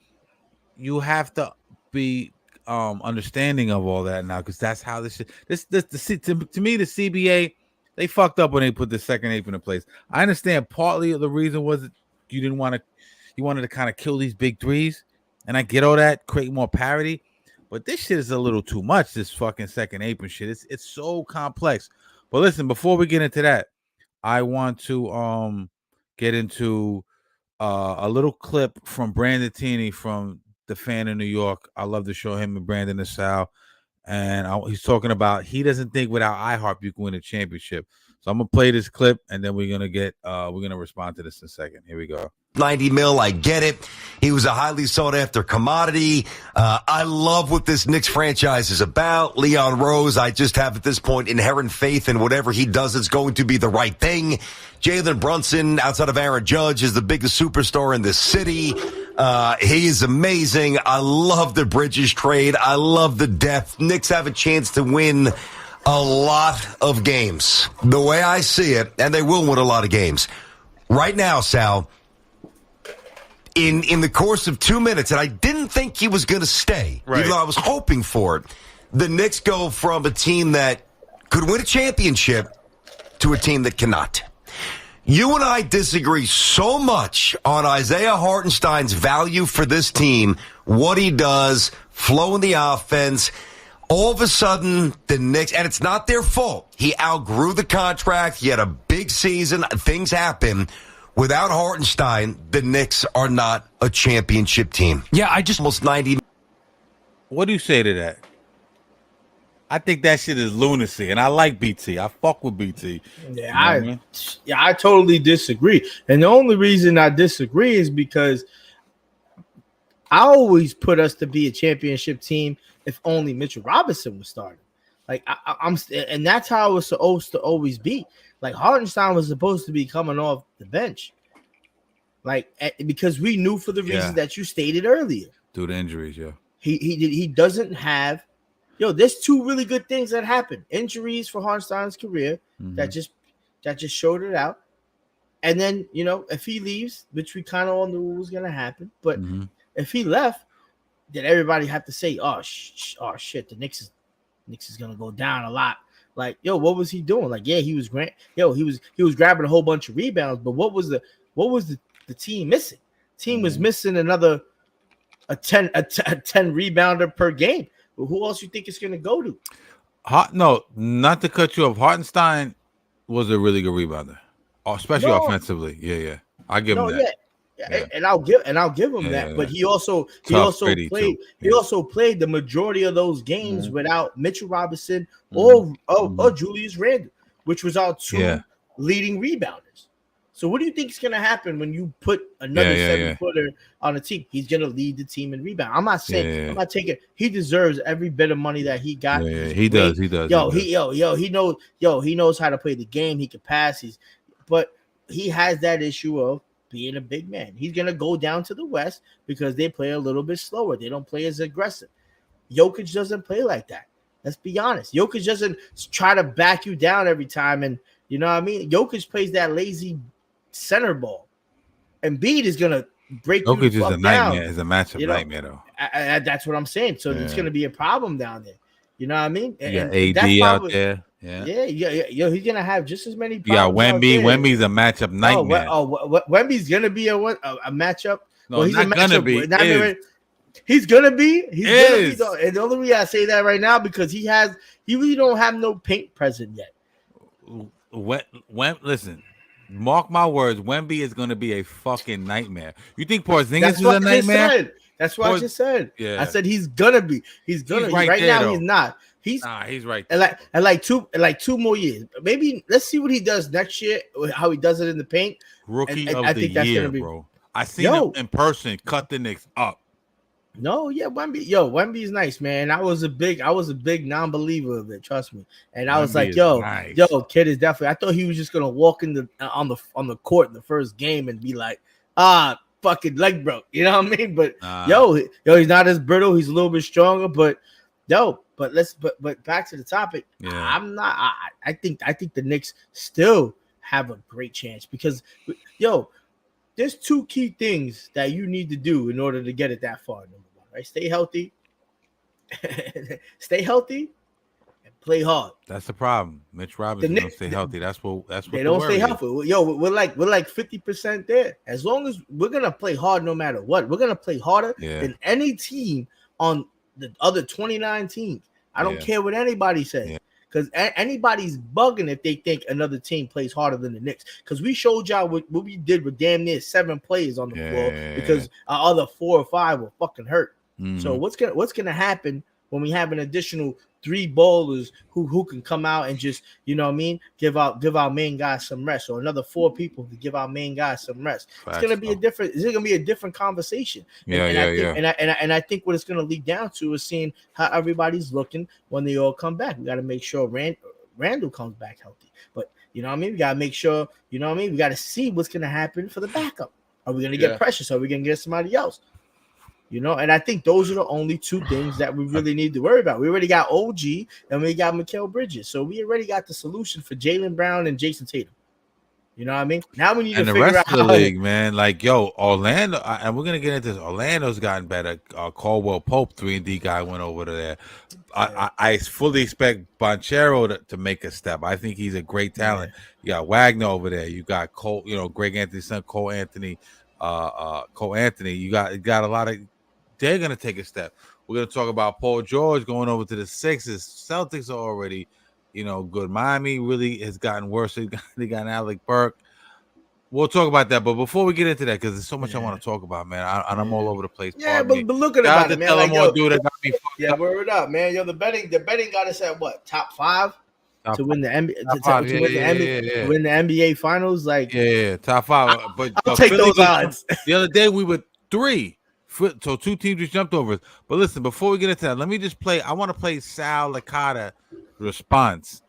you have to be understanding of all that now, because that's how this shit. To me, the CBA, they fucked up when they put the second apron in place. I understand partly the reason was that you wanted to kind of kill these big threes, and I get all that, create more parity, but this shit is a little too much. This fucking second apron shit, it's so complex. But listen, before we get into that, I want to get into a little clip from Brandon Tini from the Fan in New York. I love to show him and Brandon the Sal. And he's talking about he doesn't think without iHeart you can win a championship. So I'm gonna play this clip, and then we're gonna respond to this in a second. Here we go. 90 mil, I get it. He was a highly sought after commodity. I love what this Knicks franchise is about. Leon Rose, I just have at this point inherent faith in whatever he does is going to be the right thing. Jalen Brunson, outside of Aaron Judge, is the biggest superstar in this city. He is amazing. I love the Bridges trade. I love the depth. Knicks have a chance to win a lot of games. The way I see it, and they will win a lot of games. Right now, Sal, in the course of 2 minutes, and I didn't think he was going to stay, even though I was hoping for it, the Knicks go from a team that could win a championship to a team that cannot. You and I disagree so much on Isiah Hartenstein's value for this team, what he does, flow in the offense. All of a sudden, the Knicks, and it's not their fault. He outgrew the contract. He had a big season. Things happen. Without Hartenstein, the Knicks are not a championship team. Yeah, I just almost 90. What do you say to that? I think that shit is lunacy, and I like BT. I fuck with BT. Yeah, I totally disagree. And the only reason I disagree is because I always put us to be a championship team if only Mitchell Robinson was starting. Like I'm, and that's how it was supposed to always be. Like Hartenstein was supposed to be coming off the bench, like because we knew for the reasons that you stated earlier, due to injuries. Yeah, he doesn't have. There's two really good things that happen: injuries for Hartenstein's career that just showed it out, and then if he leaves, which we kind of all knew was gonna happen, but if he left, then everybody had to say, "Oh shit, the Knicks is gonna go down a lot." Like, what was he doing? Like, he was he was grabbing a whole bunch of rebounds, but what was the team missing? Team was missing another a 10 rebounder per game. But who else you think it's gonna go to? No, not to cut you off. Hartenstein was a really good rebounder, especially offensively. Yeah, I give him that. Yeah. And I'll give him that. But he also played the majority of those games without Mitchell Robinson or Julius Randle, which was our two leading rebounders. So what do you think is going to happen when you put another 7-footer on a team? He's going to lead the team in rebound. I'm not saying I'm not taking. He deserves every bit of money that he got. Yeah, he does. He knows how to play the game. He can pass. But he has that issue of being a big man. He's going to go down to the West because they play a little bit slower. They don't play as aggressive. Jokic doesn't play like that. Let's be honest. Jokic doesn't try to back you down every time. And you know what I mean? Jokic plays that lazy center ball. Embiid is going to break you Jokic is a nightmare. Down. Is a matchup nightmare, though. That's what I'm saying. So it's going to be a problem down there. You know what I mean? And AD out there. Yeah. He's gonna have just as many. Yeah, Wemby. Wemby's a matchup nightmare. Wemby's gonna be a matchup. No, he's not gonna be. He's gonna be. And the only reason I say that right now because he really don't have no paint present yet. Listen, mark my words. Wemby is gonna be a fucking nightmare. You think Porzingis is a nightmare? That's what I just said. Yeah. I said he's gonna be. He's right now. Though. He's not. He's right. And like 2 more years. Maybe let's see what he does next year. How he does it in the paint. Rookie of the year, bro. I seen him in person cut the Knicks up. Wemby's nice, man. I was a big non-believer of it. Trust me. And I was like, nice. Kid is definitely. I thought he was just gonna walk in on the court in the first game and be like, fucking leg broke. You know what I mean? But he's not as brittle. He's a little bit stronger, but. But back to the topic. Yeah. I'm not. I think the Knicks still have a great chance because, there's 2 key things that you need to do in order to get it that far. Number 1, right? Stay healthy, and play hard. That's the problem. Mitch Robinson don't stay healthy. That's what they don't stay healthy. We're like 50% there. As long as we're gonna play hard, no matter what, we're gonna play harder than any team on the other 29 teams. I don't care what anybody says because anybody's bugging if they think another team plays harder than the Knicks because we showed y'all what we did with damn near 7 players on the floor because our other 4 or 5 were fucking hurt. So what's gonna happen when we have an additional 3 ballers who can come out and just, you know what I mean, give our main guys some rest, or another 4 people to give our main guys some rest. It's gonna be a different conversation. And I think what it's gonna lead down to is seeing how everybody's looking when they all come back. We got to make sure Randall comes back healthy, but you know what I mean. We got to make sure, you know what I mean. We got to see what's gonna happen for the backup. Are we gonna get Precious? Are we gonna get somebody else? And I think those are the only 2 things that we really need to worry about. We already got OG and we got Mikal Bridges. So we already got the solution for Jaylen Brown and Jason Tatum. You know what I mean? Now we need to figure out. And the rest of the league, man. Like, Orlando, and we're going to get into this. Orlando's gotten better. Caldwell Pope, 3-and-D guy, went over to there. I fully expect Banchero to make a step. I think he's a great talent. You got Wagner over there. You got Cole, Greg Anthony's son, Cole Anthony. You got a lot of. They're going to take a step. We're going to talk about Paul George going over to the Sixers. Celtics are already, good. Miami really has gotten worse. They got Alec Burke. We'll talk about that. But before we get into that, because there's so much I want to talk about, man, and I'm all over the place. Yeah, but look at it, man. Word up, man. The betting got us at what? Top 5? To win the NBA, win the NBA Finals, like top 5. But I'll take those odds. The other day we were 3 So 2 teams just jumped over us. But listen, before we get into that, let me just play. I want to play Sal Licata response.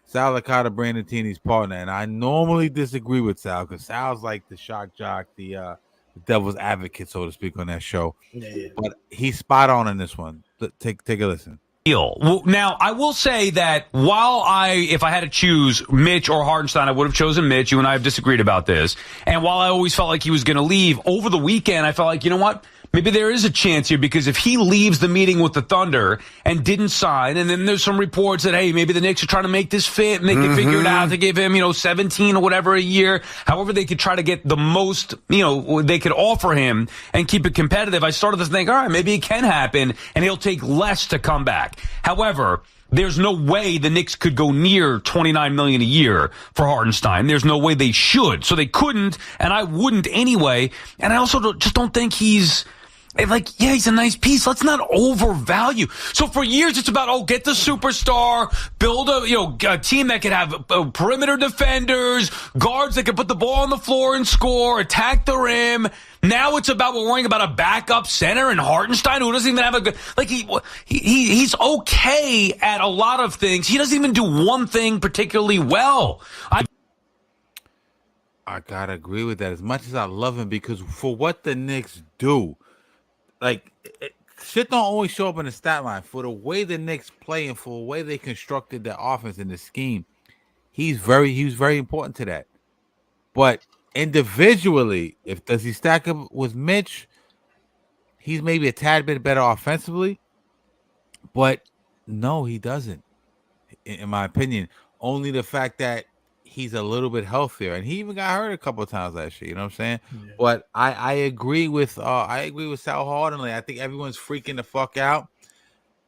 Sal Licata, Brandon Tini's partner, and I normally disagree with Sal because Sal's like the shock jock, the devil's advocate, so to speak, on that show. Yeah. But he's spot on in this one. Take a listen. Well, now, I will say that if I had to choose Mitch or Hartenstein, I would have chosen Mitch. You and I have disagreed about this. And while I always felt like he was going to leave, over the weekend, I felt like, you know what? Maybe there is a chance here because if he leaves the meeting with the Thunder and didn't sign, and then there's some reports that, hey, maybe the Knicks are trying to make this fit and they can figure it out to give him, 17 or whatever a year. However, they could try to get the most, they could offer him and keep it competitive. I started to think, all right, maybe it can happen and he'll take less to come back. However, there's no way the Knicks could go near $29 million a year for Hartenstein. There's no way they should. So they couldn't, and I wouldn't anyway. And I also just don't think he's a nice piece. Let's not overvalue. So for years, it's about, get the superstar, build a team that can have perimeter defenders, guards that can put the ball on the floor and score, attack the rim. Now it's about we're worrying about a backup center and Hartenstein who doesn't even have a good, he's okay at a lot of things. He doesn't even do one thing particularly well. I gotta agree with that. As much as I love him, because for what the Knicks do, shit don't always show up in the stat line. For the way the Knicks play and for the way they constructed their offense and the scheme, he was very important to that. But individually, does he stack up with Mitch? He's maybe a tad bit better offensively, but no, he doesn't. In my opinion, only the fact that he's a little bit healthier, and he even got hurt a couple of times last year. You know what I'm saying? Yeah. But I agree with Sal Hartenstein. I think everyone's freaking the fuck out,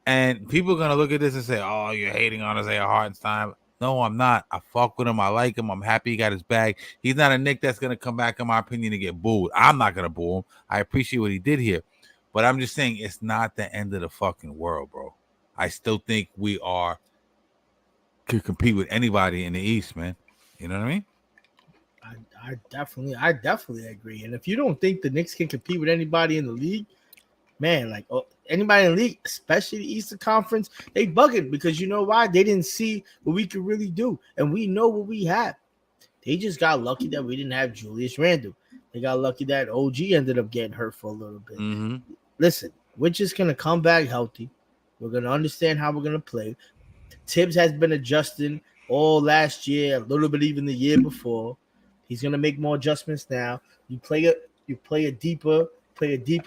and people are gonna look at this and say, "Oh, you're hating on Isiah Hartenstein." No, I'm not. I fuck with him. I like him. I'm happy he got his bag. He's not a Knick that's gonna come back, in my opinion, and get booed. I'm not gonna boo him. I appreciate what he did here, but I'm just saying it's not the end of the fucking world, bro. I still think we could compete with anybody in the East, man. You know what I mean? I definitely agree. And if you don't think the Knicks can compete with anybody in the league, man, anybody in the league, especially the Eastern Conference, they bugging because you know why? They didn't see what we could really do, and we know what we have. They just got lucky that we didn't have Julius Randle. They got lucky that OG ended up getting hurt for a little bit. Mm-hmm. Listen, we're just gonna come back healthy. We're gonna understand how we're gonna play. Tibbs has been adjusting all last year, a little bit even the year before. He's gonna make more adjustments now. You play a deeper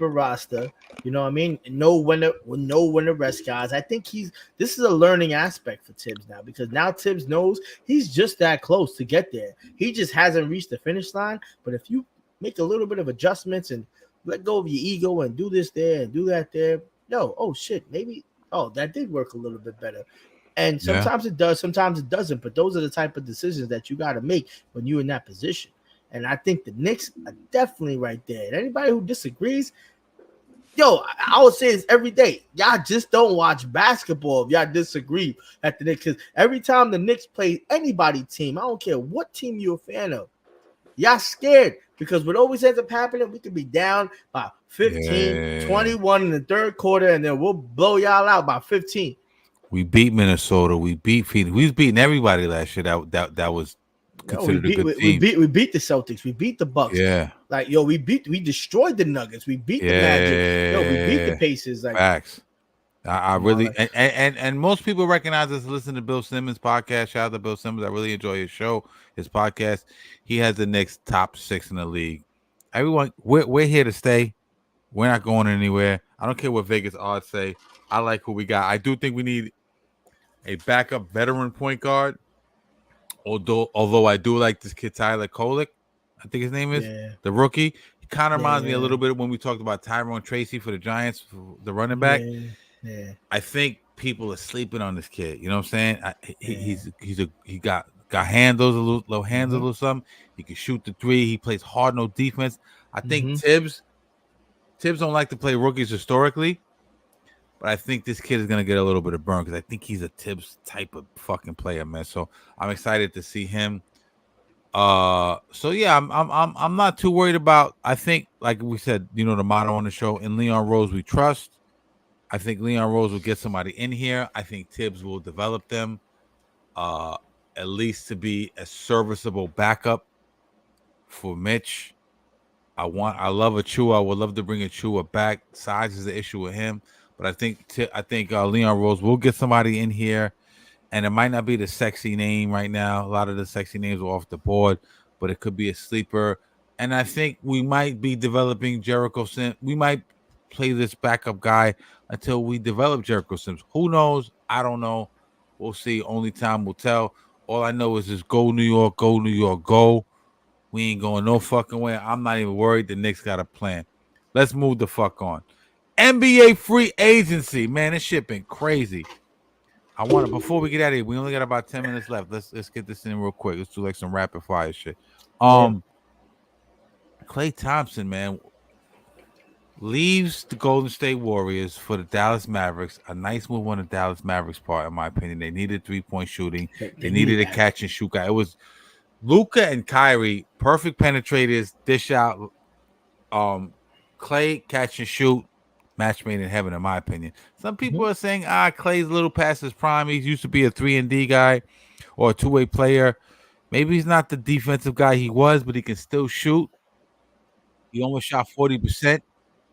roster. You know what I mean? Know when to rest guys. I think this is a learning aspect for Tibbs now, because now Tibbs knows he's just that close to get there. He just hasn't reached the finish line. But if you make a little bit of adjustments and let go of your ego and do this there and do that there, maybe that did work a little bit better. And sometimes it does, sometimes it doesn't. But those are the type of decisions that you got to make when you're in that position. And I think the Knicks are definitely right there. And anybody who disagrees, I would say this every day. Y'all just don't watch basketball if y'all disagree at the Knicks. Because every time the Knicks play anybody team, I don't care what team you're a fan of, y'all scared. Because what always ends up happening, we could be down by 15, 21 in the third quarter, and then we'll blow y'all out by 15. We beat Minnesota. We beat Phoenix. We was beating everybody last year. That was considered a good team. We beat the Celtics. We beat the Bucks. Yeah. We destroyed the Nuggets. We beat the Magic. We beat the Pacers. Facts. I really and most people recognize us. Listen to Bill Simmons' podcast. Shout out to Bill Simmons. I really enjoy his show, his podcast. He has the Knicks top 6 in the league. Everyone, we're here to stay. We're not going anywhere. I don't care what Vegas odds say. I like who we got. I do think we need a backup veteran point guard. Although I do like this kid Tyler Kolek, I think his name is the rookie. He kind of reminds me a little bit when we talked about Tyrone Tracy for the Giants, the running back. Yeah. I think people are sleeping on this kid. You know what I'm saying? He got handles, a little hands, a little something. He can shoot the three. He plays hard, no defense. I think Tibbs don't like to play rookies historically. But I think this kid is going to get a little bit of burn because I think he's a Tibbs type of fucking player, man. So I'm excited to see him So yeah, I'm not too worried about. I think, like we said, the motto on the show, in Leon Rose we trust. I think Leon Rose will get somebody in here. I think Tibbs will develop them, at least to be a serviceable backup for Mitch. I love Achua. I would love to bring Achua back. Size is the issue with him, but I think Leon Rose will get somebody in here, and it might not be the sexy name right now. A lot of the sexy names are off the board, but it could be a sleeper. And I think we might be developing Jericho Sims. We might play this backup guy until we develop Jericho Sims. Who knows? I don't know. We'll see. Only time will tell. All I know is just go New York, go New York, go. We ain't going no fucking way. I'm not even worried. The Knicks got a plan. Let's move the fuck on. NBA free agency. Man, this shit been crazy. Before we get out of here, we only got about 10 minutes left. Let's get this in real quick. Let's do like some rapid fire shit. Klay Thompson, man, leaves the Golden State Warriors for the Dallas Mavericks. A nice move on the Dallas Mavericks part, in my opinion. They needed 3-point shooting. They needed a catch and shoot guy. It was Luka and Kyrie, perfect penetrators, dish out. Klay, catch and shoot, match made in heaven, in my opinion. Some people are saying, Klay's a little past his prime. He used to be a 3-and-D guy or a two-way player. Maybe he's not the defensive guy he was, but he can still shoot. He almost shot 40%.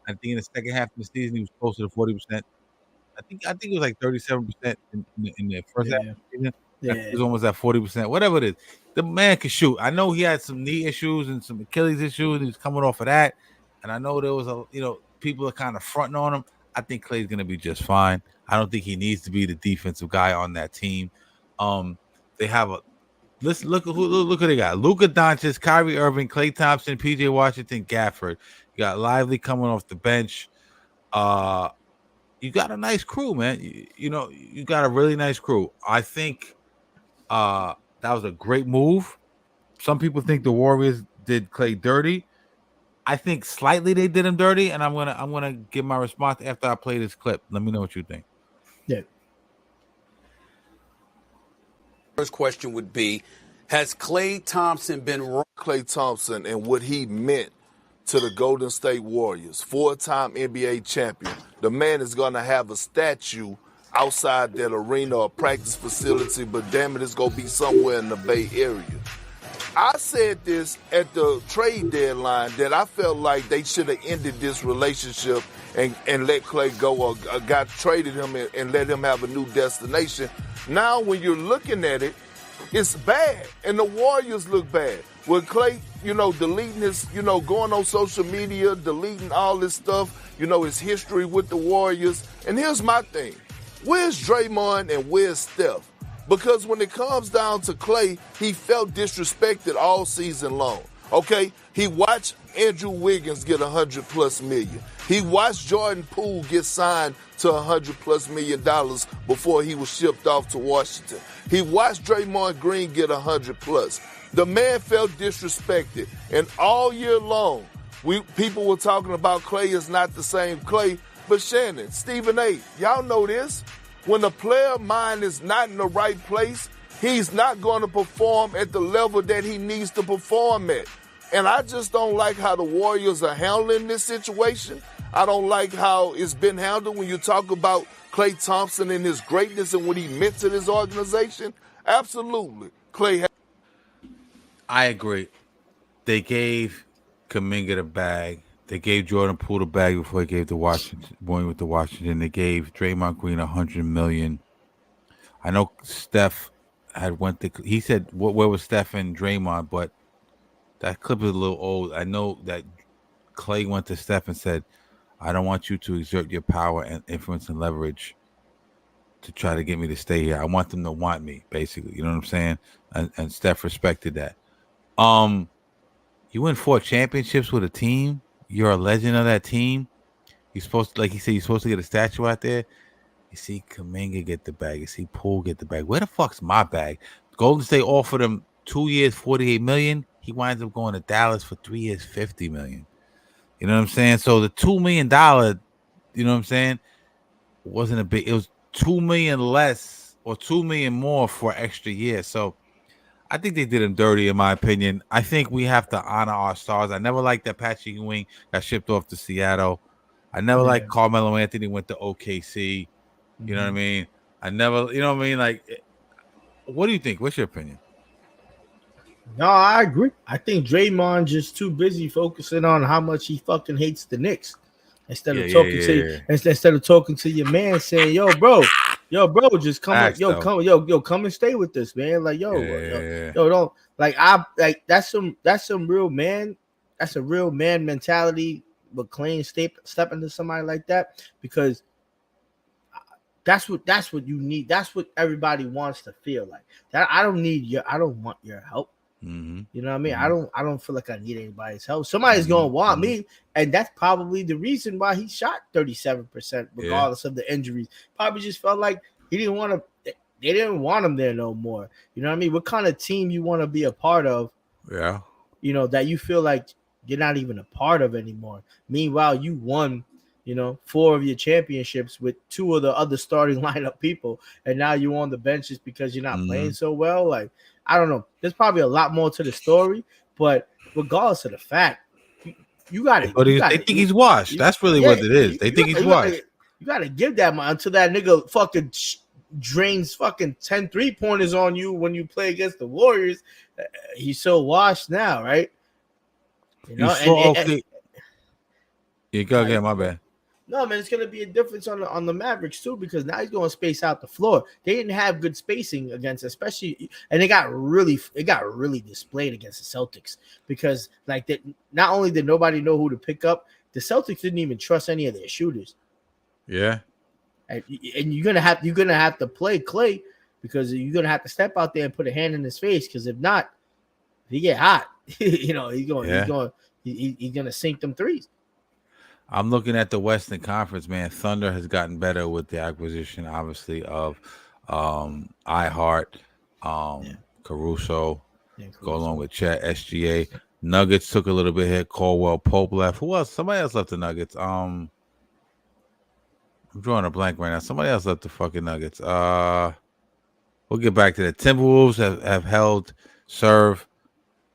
I think in the second half of the season, he was closer to 40%. I think it was like 37% in the first half of the season. He was almost at 40%. Whatever it is, the man can shoot. I know he had some knee issues and some Achilles issues. He was coming off of that, and I know there was people are kind of fronting on him. I think Klay's gonna be just fine. I don't think he needs to be the defensive guy on that team. They have look who they got: Luka Doncic, Kyrie Irving, Klay Thompson, PJ Washington, Gafford. You got Lively coming off the bench. You got a nice crew, man. You got a really nice crew. I think that was a great move. Some people think the Warriors did Klay dirty. I think slightly they did him dirty, and I'm gonna give my response after I play this clip. Let me know what you think. Yeah. First question would be, has Klay Thompson been wrong? Klay Thompson and what he meant to the Golden State Warriors, 4-time NBA champion. The man is going to have a statue outside that arena or practice facility, but damn it, it's going to be somewhere in the Bay Area. I said this at the trade deadline that I felt like they should have ended this relationship and let Klay go or got traded him and let him have a new destination. Now, when you're looking at it, it's bad, and the Warriors look bad. With Klay, deleting his, going on social media, deleting all this stuff, his history with the Warriors. And here's my thing. Where's Draymond and where's Steph? Because when it comes down to Klay, he felt disrespected all season long. Okay? He watched Andrew Wiggins get $100+ million. He watched Jordan Poole get signed to $100+ million before he was shipped off to Washington. He watched Draymond Green get $100+. The man felt disrespected. And all year long, people were talking about Klay is not the same Klay. But Shannon, Stephen A., y'all know this. When a player mind is not in the right place, he's not going to perform at the level that he needs to perform at. And I just don't like how the Warriors are handling this situation. I don't like how it's been handled when you talk about Klay Thompson and his greatness and what he meant to this organization. Absolutely. I agree. They gave Kuminga the bag. They gave Jordan Poole the bag before they gave the Washington. They gave Draymond Green $100 million. I know Steph he said, where was Steph and Draymond? But that clip is a little old. I know that Klay went to Steph and said, I don't want you to exert your power and influence and leverage to try to get me to stay here. I want them to want me, basically. You know what I'm saying? And Steph respected that. You win 4 championships with a team. You're a legend of that team. You're supposed to, like he said, you're supposed to get a statue out there. You see Kuminga get the bag. You see Poole get the bag. Where the fuck's my bag? Golden State offered him 2 years, $48 million. He winds up going to Dallas for 3 years, $50 million. You know what I'm saying? So the $2 million, you know what I'm saying, wasn't a big. It was $2 million less or $2 million more for an extra year. So I think they did him dirty, in my opinion. I think we have to honor our stars. I never liked that Patrick Ewing got shipped off to Seattle. I never liked Carmelo Anthony went to OKC. You know what I mean? I never, you know what I mean? Like, what do you think? What's your opinion? No, I agree. I think Draymond just too busy focusing on how much he fucking hates the Knicks instead of talking to your man, saying, "Yo, bro, just come up, come and stay with us, man." Like, yo, don't like that's some real man. That's a real man mentality. But Klay stepping to somebody like that, because that's what you need. That's what everybody wants to feel like. That I don't want your help. Mm-hmm. You know what I mean? I don't feel like I need anybody's help. Somebody's gonna want me, and that's probably the reason why he shot 37%, regardless of the injuries. Probably just felt like he didn't want to. They didn't want him there no more. You know what I mean? What kind of team you want to be a part of? Yeah. You know, that you feel like you're not even a part of anymore. Meanwhile, you won, 4 of your championships with 2 of the other starting lineup people, and now you're on the bench just because you're not playing so well. Like, I don't know. There's probably a lot more to the story, but regardless of the fact, you got to. But they think he's washed. That's really what it is. They think he's washed. You got to give that until that nigga fucking drains fucking 10 3-pointers on you when you play against the Warriors. He's so washed now, right? You know, you go again, my bad. No, man, it's gonna be a difference on the Mavericks too, because now he's going to space out the floor. They didn't have good spacing against, especially, and it got really displayed against the Celtics, because like that. Not only did nobody know who to pick up, the Celtics didn't even trust any of their shooters. Yeah, and you're gonna have to play Klay, because you're gonna have to step out there and put a hand in his face, because if not, if he get hot, he's gonna sink them threes. I'm looking at the Western Conference, man. Thunder has gotten better with the acquisition, obviously, of iHeart, Caruso, go along with Chet, SGA. Nuggets took a little bit hit. Caldwell Pope left. Who else? Somebody else left the Nuggets. I'm drawing a blank right now. Somebody else left the fucking Nuggets. We'll get back to that. Timberwolves have held serve.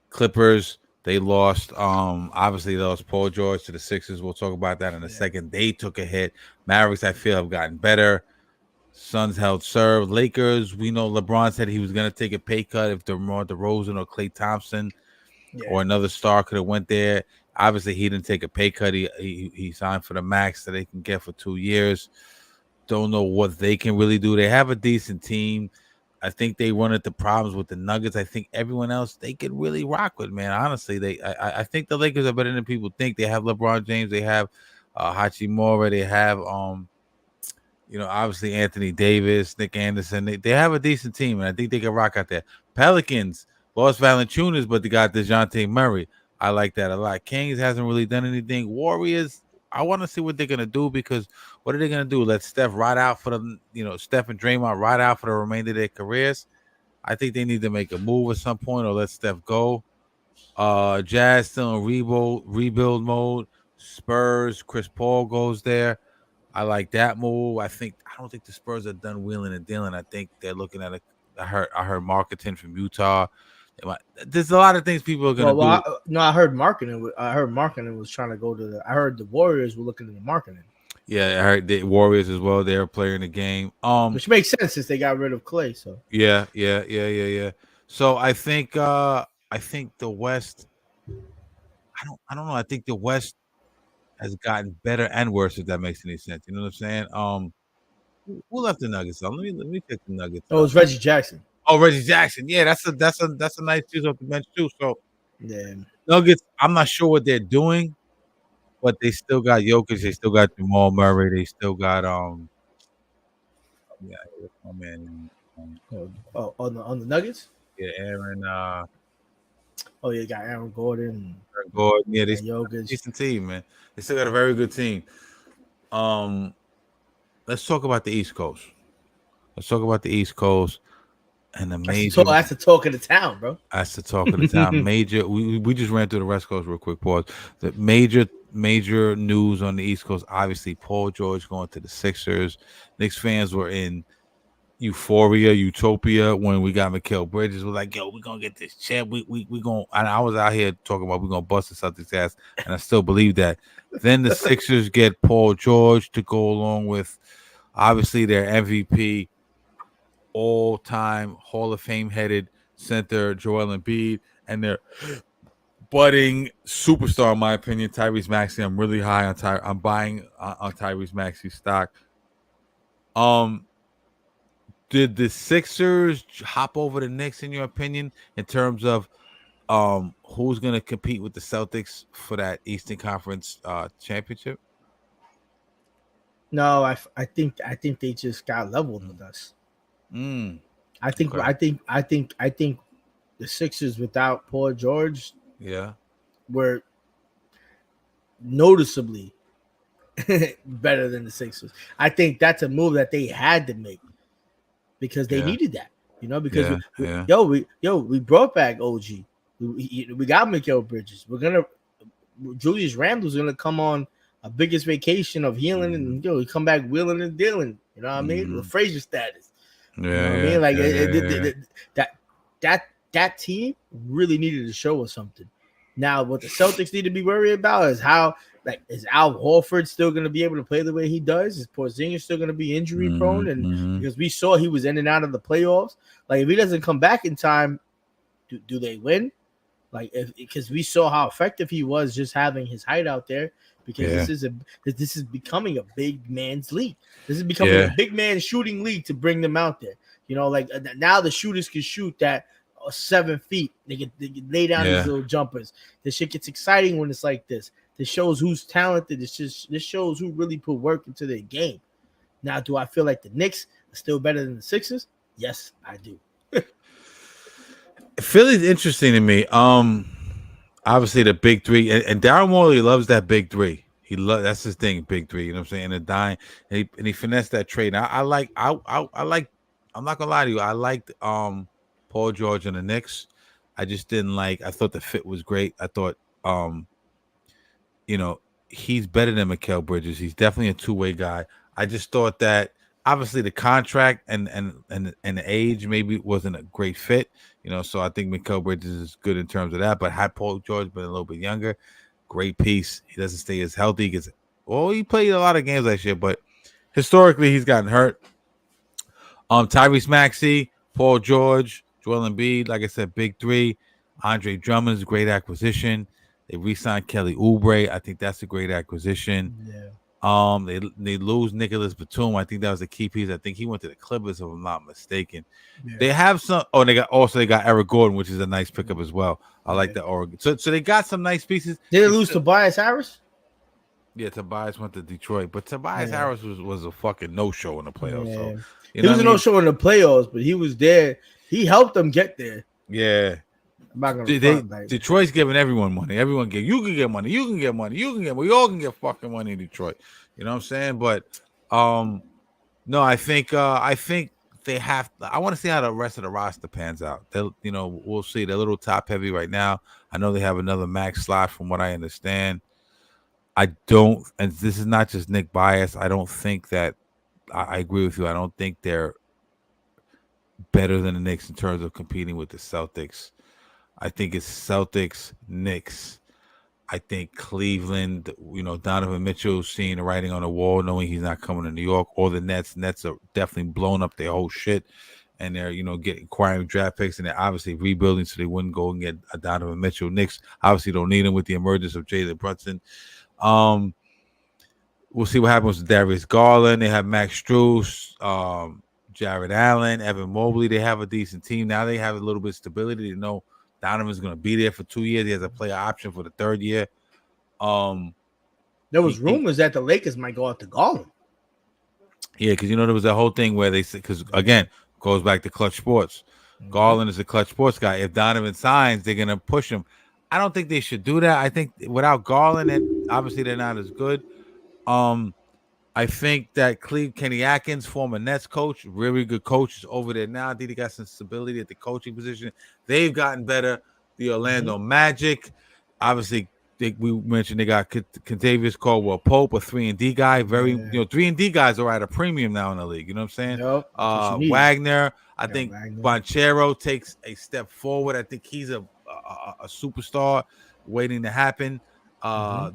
Clippers, they lost. Obviously, they lost Paul George to the Sixers. We'll talk about that in a second. They took a hit. Mavericks, I feel, have gotten better. Suns held serve. Lakers, we know LeBron said he was going to take a pay cut if DeMar DeRozan or Klay Thompson or another star could have went there. Obviously, he didn't take a pay cut. He signed for the max that they can get for 2 years. Don't know what they can really do. They have a decent team. I think they run into problems with the Nuggets. I think everyone else they could really rock with, man. Honestly, I think the Lakers are better than people think. They have LeBron James, they have Hachimura, they have obviously Anthony Davis, Nick Anderson. They have a decent team, and I think they can rock out there. Pelicans lost Valanciunas, but they got DeJounte Murray. I like that a lot. Kings hasn't really done anything. Warriors, I want to see what they're gonna do, because what are they gonna do? Let Steph ride out for the, Steph and Draymond ride out for the remainder of their careers? I think they need to make a move at some point, or let Steph go. Jazz still in rebuild mode. Spurs, Chris Paul goes there. I like that move. I don't think the Spurs are done wheeling and dealing. I think they're looking at I heard marketing from Utah. There's a lot of things people are gonna do. I heard marketing. I heard marketing was trying to go to I heard the Warriors were looking into marketing. Yeah, I heard the Warriors as well. They're a player in the game. Which makes sense since they got rid of Klay. So yeah. So I think the West. I don't know. I think the West has gotten better and worse, if that makes any sense. You know what I'm saying? Who left the Nuggets? Let me check the Nuggets. Oh, it was Reggie Jackson. Oh, Reggie Jackson. Yeah, that's a nice choose off the bench too. So yeah, Nuggets. I'm not sure what they're doing, but they still got Jokic. They still got Jamal Murray. They still got on the Nuggets. Yeah, Aaron. Oh, you got Aaron Gordon. Yeah, they still got a decent team, man. They still got a very good team. Let's talk about the East Coast. And the major. That's the talk of the town, bro. That's the talk of the town. Major. We just ran through the West Coast real quick. Pause. The major news on the East Coast. Obviously, Paul George going to the Sixers. Knicks fans were in, euphoria, utopia when we got Mikal Bridges. We're like, yo, we're gonna get this champ. We gonna. And I was out here talking about we're gonna bust the Celtics ass, and I still believe that. Then the Sixers get Paul George to go along with, obviously, their MVP, all-time Hall of Fame headed center Joel Embiid, and their budding superstar, in my opinion, Tyrese Maxey. I'm really high on I'm buying on Tyrese Maxey stock. Did the Sixers hop over the Knicks, in your opinion, in terms of who's going to compete with the Celtics for that Eastern Conference championship? No, I think they just got leveled with us. I think the Sixers without Paul George, were noticeably better than the Sixers. I think that's a move that they had to make because they needed that, because we brought back OG. We got Mikal Bridges. Julius Randle's gonna come on a biggest vacation of healing, and we come back wheeling and dealing. You know what I mean? With Frazier status. You know what I mean? Like that team really needed to show us something. Now, what the Celtics need to be worried about is how, is Al Horford still going to be able to play the way he does? Is Porzingis still going to be injury prone? And because we saw he was in and out of the playoffs, if he doesn't come back in time, do they win? Because we saw how effective he was just having his height out there. Because this is becoming a big man's league. This is becoming a big man shooting league to bring them out there. Now the shooters can shoot that 7 feet. They can lay down these little jumpers. This shit gets exciting when it's like this. This shows who's talented. This shows who really put work into their game. Now, do I feel like the Knicks are still better than the Sixers? Yes, I do. Philly's interesting to me. Obviously the big three, and Daryl Morey loves that big three. That's his thing, big three. You know what I'm saying? And dying, and he finessed that trade. Now, I like. I'm not gonna lie to you. I liked Paul George and the Knicks. I just didn't like. I thought the fit was great. I thought he's better than Mikal Bridges. He's definitely a two-way guy. I just thought that obviously the contract and the age maybe wasn't a great fit. So I think Mikal Bridges is good in terms of that. But had Paul George been a little bit younger, great piece. He doesn't stay as healthy because he played a lot of games last year, but historically he's gotten hurt. Tyrese Maxey, Paul George, Joel Embiid, like I said, big three. Andre Drummond's a great acquisition. They re-signed Kelly Oubre. I think that's a great acquisition. Yeah. They lose Nicholas Batum. I think that was a key piece. I think he went to the Clippers, if I'm not mistaken. Yeah. They have some. They got Eric Gordon, which is a nice pickup as well. I like the Oregon. So they got some nice pieces. Did they lose Tobias Harris? Yeah, Tobias went to Detroit, but Tobias Harris was a fucking no-show in the playoffs. Yeah. So he was a no-show in the playoffs, but he was there. He helped them get there. Yeah. Detroit's giving everyone money. You can get money. You can get money. You can get money. We all can get fucking money in Detroit. You know what I'm saying? But no, I think they have. I want to see how the rest of the roster pans out. We'll see. They're a little top heavy right now. I know they have another max slot, from what I understand. I don't, and this is not just Nick bias. I don't think that. I agree with you. I don't think they're better than the Knicks in terms of competing with the Celtics. I think it's Celtics, Knicks. I think Cleveland, Donovan Mitchell seeing the writing on the wall, knowing he's not coming to New York, or the Nets. Nets are definitely blowing up their whole shit, and they're, acquiring draft picks, and they're obviously rebuilding so they wouldn't go and get a Donovan Mitchell. Knicks obviously don't need him with the emergence of Jalen Brunson. We'll see what happens with Darius Garland. They have Max Strus, Jared Allen, Evan Mobley. They have a decent team. Now they have a little bit of stability to know Donovan's going to be there for 2 years. He has a player option for the third year. There was rumors that the Lakers might go after Garland. Yeah, because there was that whole thing where they said, because again, goes back to Clutch Sports. Garland is a Clutch Sports guy. If Donovan signs, they're going to push him. I don't think they should do that. I think without Garland, and obviously they're not as good. I think that Kenny Atkins, former Nets coach, really good coach, is over there now. I think he got some stability at the coaching position. They've gotten better. The Orlando Magic, obviously, we mentioned they got Contavious Caldwell Pope, a 3-and-D guy. 3-and-D guys are at a premium now in the league. You know what I'm saying? Yep, that's what you need. Wagner, I think Wagner. Banchero takes a step forward. I think he's a superstar waiting to happen.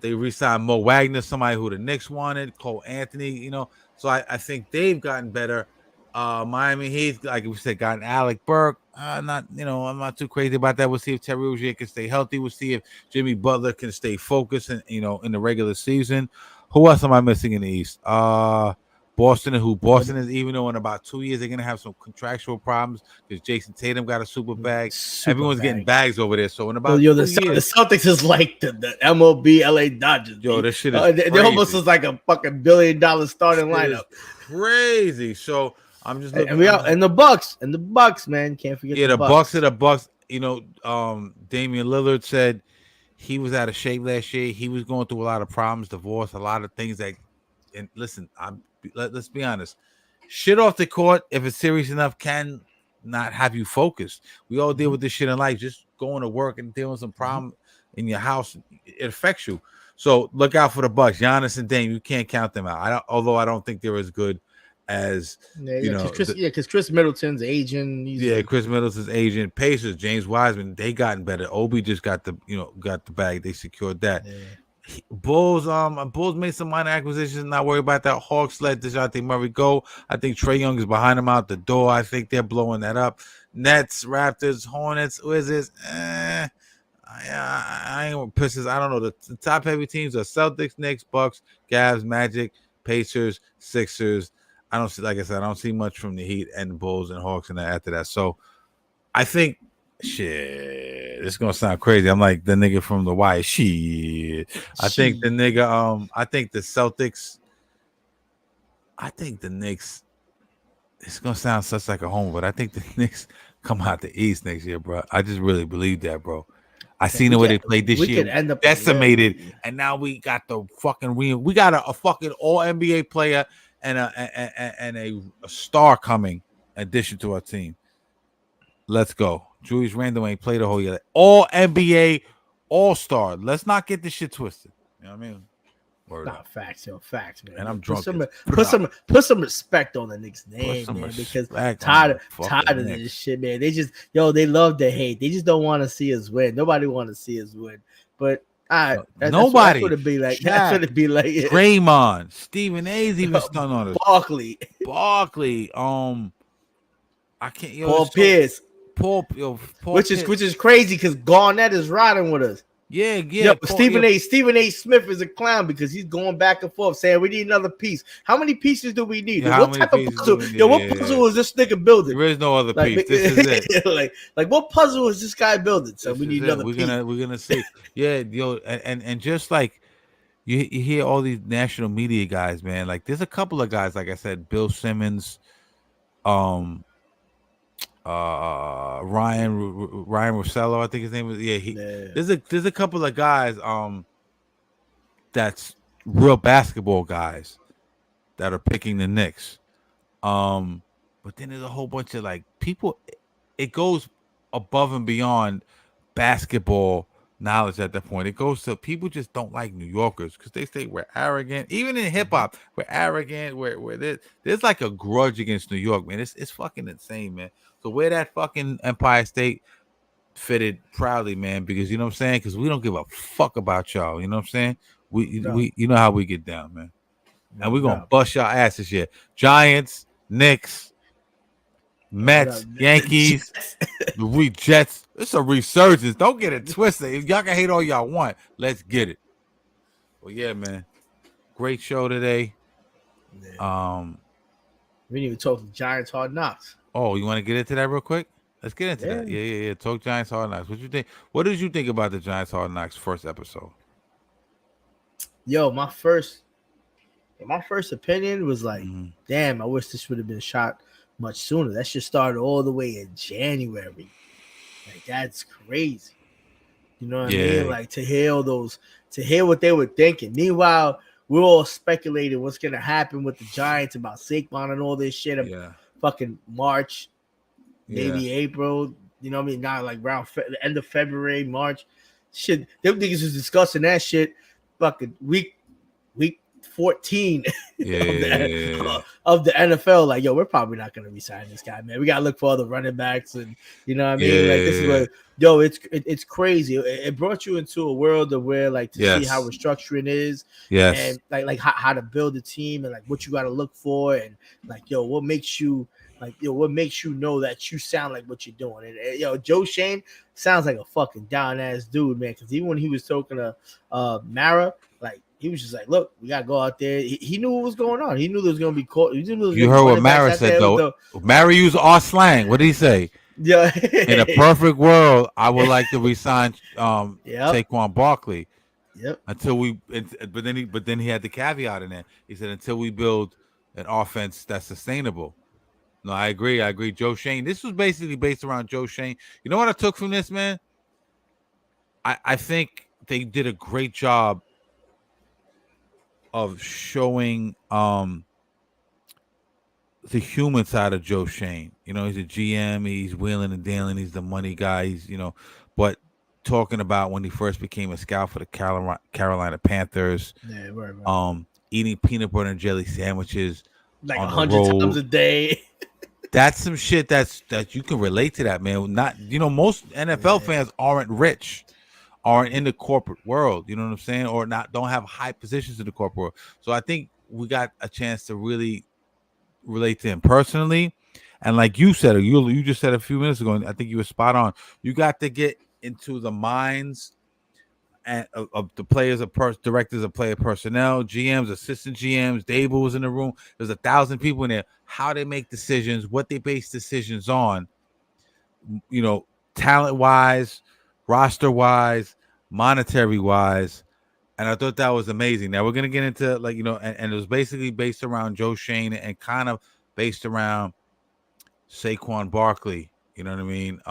They re-signed Mo Wagner, somebody who the Knicks wanted, Cole Anthony, So I think they've gotten better. Miami Heat, like we said, got Alec Burke. I'm not too crazy about that. We'll see if Terry Rozier can stay healthy. We'll see if Jimmy Butler can stay focused in the regular season. Who else am I missing in the East? Boston is, even though in about 2 years they're gonna have some contractual problems because Jason Tatum got a super bag. Everyone's getting bags over there. So in about 2 years, the Celtics is like the MLB LA Dodgers. Yo, this shit is they almost is like a fucking $1 billion starting lineup. Crazy. So I'm just looking. And the Bucks, man, can't forget. Yeah, the Bucks are the Bucks. Damian Lillard said he was out of shape last year. He was going through a lot of problems, divorce, a lot of things that. And listen, let's be honest. Shit off the court, if it's serious enough, can not have you focused. We all deal with this shit in life. Just going to work and dealing with some problem in your house, it affects you. So look out for the Bucks. Giannis and Dame, you can't count them out. Although I don't think they're as good as because Chris Middleton's agent. Chris Middleton's agent. Pacers, James Wiseman, they gotten better. Obi just got the bag. They secured that. Yeah. Bulls made some minor acquisitions. Not worried about that. Hawks let DeJounte Murray go. I think Trae Young is behind him out the door. I think they're blowing that up. Nets, Raptors, Hornets, Wizards. I ain't Pistons. I don't know. The top heavy teams are Celtics, Knicks, Bucks, Cavs, Magic, Pacers, Sixers. I don't see much from the Heat and the Bulls and Hawks and after that. So I think shit, it's gonna sound crazy. I'm like the nigga from the Wire. Shit. I think the nigga, I think the Celtics, I think the Knicks, it's gonna sound such like a home, but I think the Knicks come out the East next year, bro. I just really believe that, bro. I seen the way they played this year, end up decimated, and now we got the fucking we got a fucking all NBA player and a star coming in addition to our team. Let's go. Julius Randle ain't played the whole year. All NBA, all star. Let's not get this shit twisted. You know what I mean? Facts, man. And I'm drunk. Put some respect on the Knicks name, man, because tired of this shit, man. They just they love to hate. They just don't want to see us win. Nobody want to see us win. But nobody. That's what it be like. That's what it be like. Draymond, Stephen A's even stunned on us. Barkley. I can't. Paul Pierce. Which Pierce. is crazy because Garnett is riding with us. Yeah. But Stephen A. Smith is a clown because he's going back and forth saying we need another piece. How many pieces do we need? Yeah, what type of puzzle? What puzzle is this nigga building? There is no other piece. This is it. like what puzzle is this guy building? So we need another piece. We're gonna see. Yeah, and just like you hear all these national media guys, man. Like there's a couple of guys, like I said, Bill Simmons, Ryan Russello, I think his name was. There's a couple of guys that's real basketball guys that are picking the Knicks. But then there's a whole bunch of like people. It goes above and beyond basketball knowledge at that point. It goes to people just don't like New Yorkers because they say we're arrogant. Even in hip hop, we're arrogant. There's like a grudge against New York, man. It's fucking insane, man. So wear that fucking Empire State fitted proudly, man, because you know what I'm saying? Because we don't give a fuck about y'all. You know what I'm saying? We you know how we get down, man. And we're gonna bust y'all ass this year. Giants, Knicks, Mets, Yankees, the Jets. It's a resurgence. Don't get it twisted. If y'all can hate all y'all want, let's get it. Well, yeah, man. Great show today. Yeah. We didn't even talk to Giants Hard Knocks. Oh, you want to get into that real quick? Let's get into that. Yeah. Talk Giants Hard Knocks. What you think? What did you think about the Giants Hard Knocks first episode? Yo, my first opinion was like, damn, I wish this would have been shot much sooner. That shit started all the way in January. Like that's crazy. You know what I mean? Like to hear what they were thinking. Meanwhile, we're all speculating what's gonna happen with the Giants about Saquon and all this shit. Fucking March, maybe April. You know what I mean? Not like around the end of February, March. shit, them niggas was discussing that shit fucking week 14 of the NFL. Like, yo, we're probably not gonna resign this guy, man. We gotta look for other running backs, and you know what I mean. Like, this is what, yo, it's crazy. It brought you into a world of where, like, to see how restructuring is, and like how to build a team, and like what you gotta look for, and like, yo, what makes you know that you sound like what you're doing. And yo, Joe Shane sounds like a fucking down ass dude, man. Because even when he was talking to Mara, like, he was just like, look, we gotta go out there. He knew what was going on. He knew there was gonna be caught. You heard what Mara said, though. Mara used our slang. What did he say? Yeah. In a perfect world, I would like to resign Saquon Barkley. Yep. But then he had the caveat in there. He said, until we build an offense that's sustainable. No, I agree. Joe Shane. This was basically based around Joe Shane. You know what I took from this, man? I think they did a great job of showing the human side of Joe Shane. You know, he's a GM, he's wheeling and dealing, he's the money guy, he's, you know, but talking about when he first became a scout for the Carolina Panthers, eating peanut butter and jelly sandwiches like 100 times a day. That's some shit that you can relate to that, man. Not, you know, most NFL fans aren't rich, aren't in the corporate world, you know what I'm saying, or don't have high positions in the corporate world. So I think we got a chance to really relate to him personally. And like you said, you just said a few minutes ago, and I think you were spot on. You got to get into the minds and of the players, directors of player personnel, GMs, assistant GMs. Dable was in the room. There's 1,000 people in there. How they make decisions, what they base decisions on, you know, talent-wise, roster-wise, monetary-wise. And I thought that was amazing. Now we're going to get into, like, you know, and it was basically based around Joe Shane and kind of based around Saquon Barkley, you know what I mean,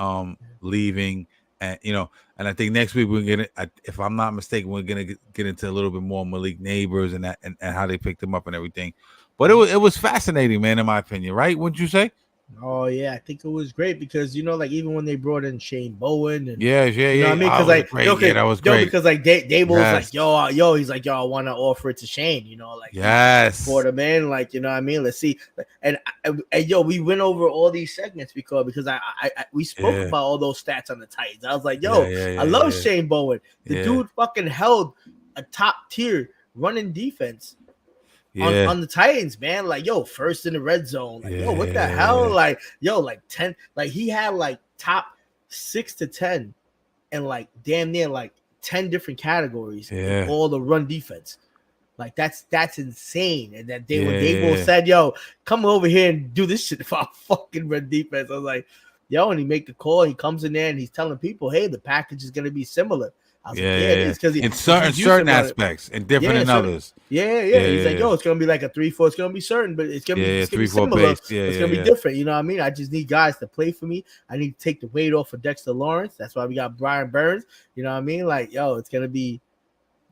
leaving. And, you know, and I think next week we're going to, if I'm not mistaken, we're going to get into a little bit more Malik Neighbors and that, and how they picked him up and everything. But it was fascinating, man, in my opinion, right? Wouldn't you say? Oh yeah, I think it was great because, you know, like, even when they brought in Shane Bowen and you know what I mean, because like that was great. Because like Dable was like, yo, he's like, yo, I want to offer it to Shane, you know, like, for the man, like, you know what I mean, let's see. And yo, we went over all these segments because we spoke about all those stats on the Titans. I was like, yo, I love Shane Bowen. The dude fucking held a top tier running defense. On the Titans, man, like, yo, first in the red zone, like, yo, what the hell, like, yo, like 10, like, he had like top 6 to 10, and like damn near like 10 different categories in all the run defense. Like, that's insane. And that day when Dable said, yo, come over here and do this shit for our fucking run defense, I was like, yo, and he make the call, he comes in there and he's telling people, hey, the package is gonna be similar. I was like, it is, because in certain aspects and different in others. He's like, yo, it's gonna be like a 3-4. It's gonna be certain, but it's gonna be 3-4 base. It's gonna be different. You know what I mean? I just need guys to play for me. I need to take the weight off of Dexter Lawrence. That's why we got Brian Burns. You know what I mean? Like, yo, it's gonna be,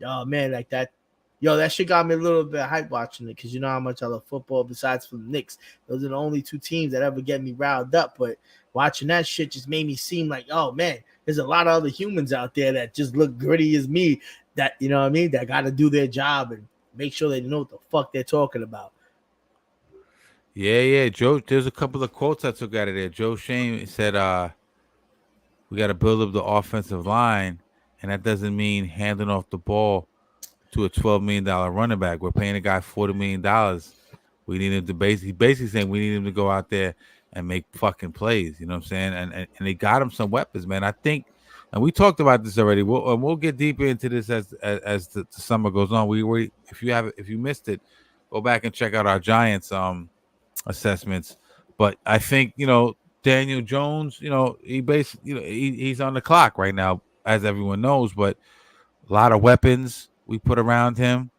oh man, like that. Yo, that shit got me a little bit hype watching it, because you know how much I love football. Besides from the Knicks, those are the only two teams that ever get me riled up. But watching that shit just made me seem like, oh man, there's a lot of other humans out there that just look gritty as me, that, you know what I mean, that got to do their job and make sure they know what the fuck they're talking about. Yeah, Joe, there's a couple of quotes I took out of there. Joe Shane said, we got to build up the offensive line, and that doesn't mean handing off the ball to a $12 million running back. We're paying a guy $40 million. We need him to basically saying we need him to go out there and make fucking plays. You know what I'm saying? And they got him some weapons, man. I think, and we talked about this already. We'll get deeper into this as the summer goes on. If you missed it, go back and check out our Giants assessments. But I think, you know, Daniel Jones, you know, he's on the clock right now, as everyone knows. But a lot of weapons we put around him.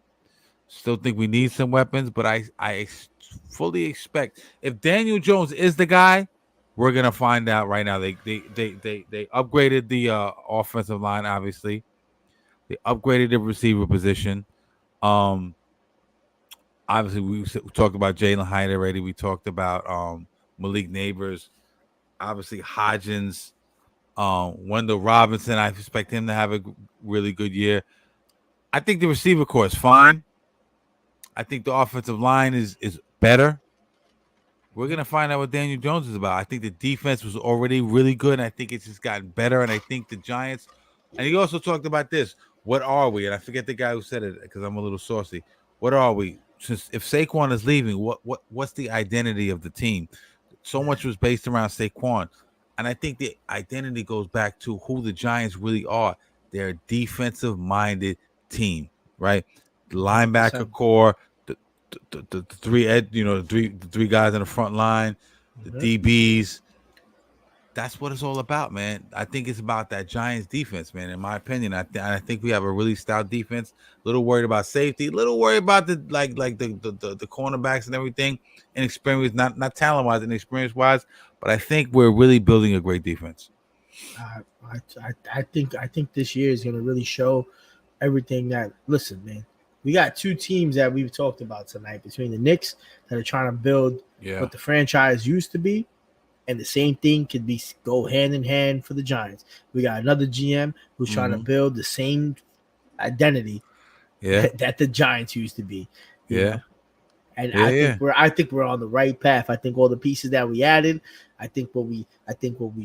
Still think we need some weapons, but I fully expect, if Daniel Jones is the guy, we're gonna find out right now. They upgraded the offensive line, obviously. They upgraded the receiver position. Obviously we talked about Jalen Hyatt already. We talked about Malik Neighbors. Obviously Hodgins Wendell Robinson, I expect him to have a really good year. I think the receiver core is fine. I think the offensive line is better. We're going to find out what Daniel Jones is about. I think the defense was already really good, and I think it's just gotten better. And I think the Giants, and he also talked about this. What are we? And I forget the guy who said it because I'm a little saucy. What are we? Since if Saquon is leaving, what's the identity of the team? So much was based around Saquon. And I think the identity goes back to who the Giants really are. They're a defensive-minded team, right? The linebacker core, the three guys in the front line, the DBs. That's what it's all about, man. I think it's about that Giants defense, man. In my opinion, I think we have a really stout defense. A little worried about safety, a little worried about the the cornerbacks and everything, and experience, not talent wise and experience wise. But I think we're really building a great defense. I think this year is going to really show everything that. Listen, man. We got two teams that we've talked about tonight between the Knicks that are trying to build what the franchise used to be, and the same thing could go hand in hand for the Giants. We got another GM who's trying to build the same identity that the Giants used to be. Yeah. And I think we're on the right path. I think all the pieces that we added, I think what we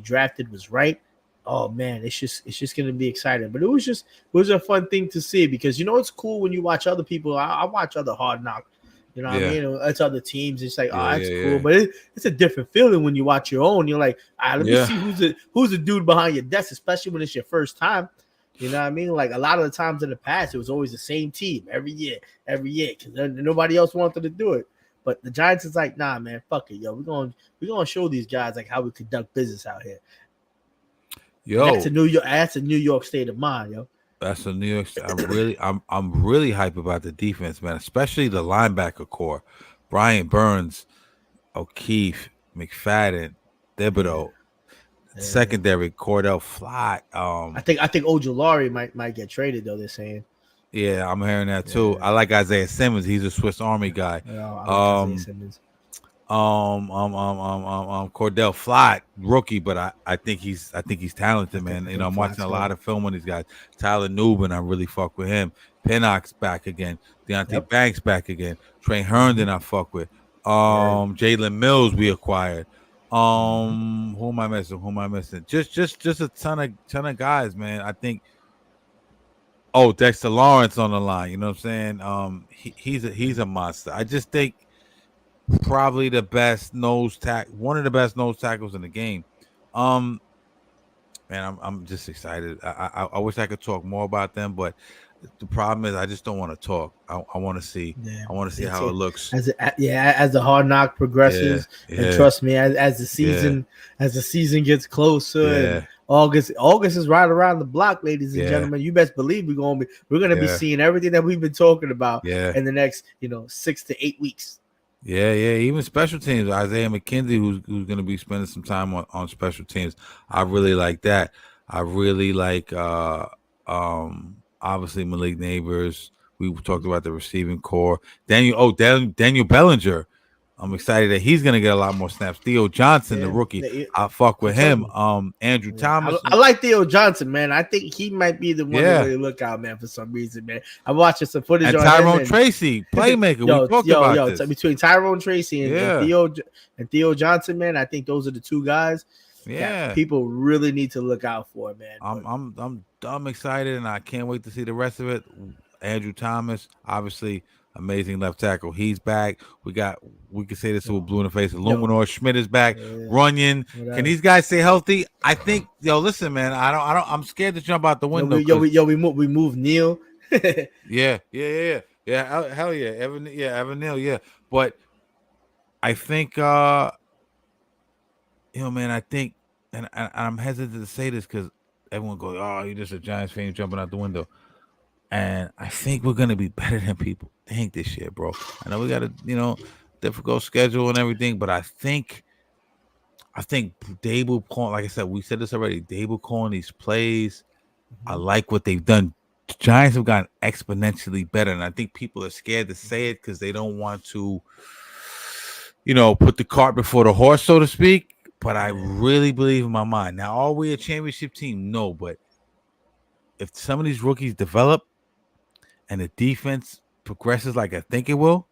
drafted was right. Oh man, it's just gonna be exciting. But it was a fun thing to see because it's cool when you watch other people. I watch other Hard Knock, what I mean? It's other teams. It's like, that's cool, but it's a different feeling when you watch your own. You're like, let me see who's the dude behind your desk, especially when it's your first time. You know what I mean? Like a lot of the times in the past, it was always the same team every year, because nobody else wanted to do it. But the Giants is like, nah, man, fuck it, yo. We're gonna show these guys like how we conduct business out here. Yo, that's a New York state of mind, yo. That's a New York state. I'm really hype about the defense, man, especially the linebacker core. Brian Burns, O'Keefe, McFadden, Thibodeau, secondary, Cordell Flott. I think Ojulari might get traded though, they're saying. Yeah, I'm hearing that too. I like Isaiah Simmons. He's a Swiss Army guy. I like Isaiah Simmons. Cordell Flott, rookie, but I think he's talented, man. I'm watching a lot of film on these guys. Tyler Newbin, I really fuck with him. Pinnock's back again. Deontay Banks back again. Trey Herndon, I fuck with. Jalen Mills we acquired. Who am I missing? Just a ton of guys, man. I think. Oh, Dexter Lawrence on the line. You know what I'm saying? He's a monster. I just think. Probably the best one of the best nose tackles in the game. Man, I'm just excited. I wish I could talk more about them, but the problem is I just don't want to talk. I want to see. I want to see how it looks. As the Hard Knock progresses, and trust me, as the season gets closer, and August is right around the block, ladies and gentlemen. You best believe we're gonna be seeing everything that we've been talking about in the next 6 to 8 weeks. Yeah. Even special teams. Isaiah McKenzie, who's going to be spending some time on special teams. I really like that. I really like, obviously, Malik Neighbors. We talked about the receiving core. Daniel Bellinger. I'm excited that he's going to get a lot more snaps. Theo Johnson, the rookie. I fuck with him. Andrew Thomas. I like Theo Johnson, man. I think he might be the one to really look out, man, for some reason, man. I'm watching some footage and on Tyrone Tracy, playmaker. We talked about this. Between Tyrone Tracy and Theo Johnson, man, I think those are the two guys that people really need to look out for, man. I'm excited, and I can't wait to see the rest of it. Andrew Thomas, obviously, amazing left tackle. He's back. We can say this with blue in the face. Illuminor Schmidt is back. Runyon. Can these guys stay healthy? I think. Listen, man. I'm scared to jump out the window. We moved Neil. Yeah. Hell yeah, Evan Neal. Yeah, but I think. Man. I think, and I'm hesitant to say this because everyone goes, "Oh, you're just a Giants fan jumping out the window." And I think we're gonna be better than people think this year, bro. I know we got a difficult schedule and everything, but I think Dable calling, like I said, we said this already. Dable calling these plays, I like what they've done. The Giants have gotten exponentially better, and I think people are scared to say it because they don't want to, put the cart before the horse, so to speak. But I really believe in my mind. Now, are we a championship team? No, but if some of these rookies develop and the defense progresses like I think it will,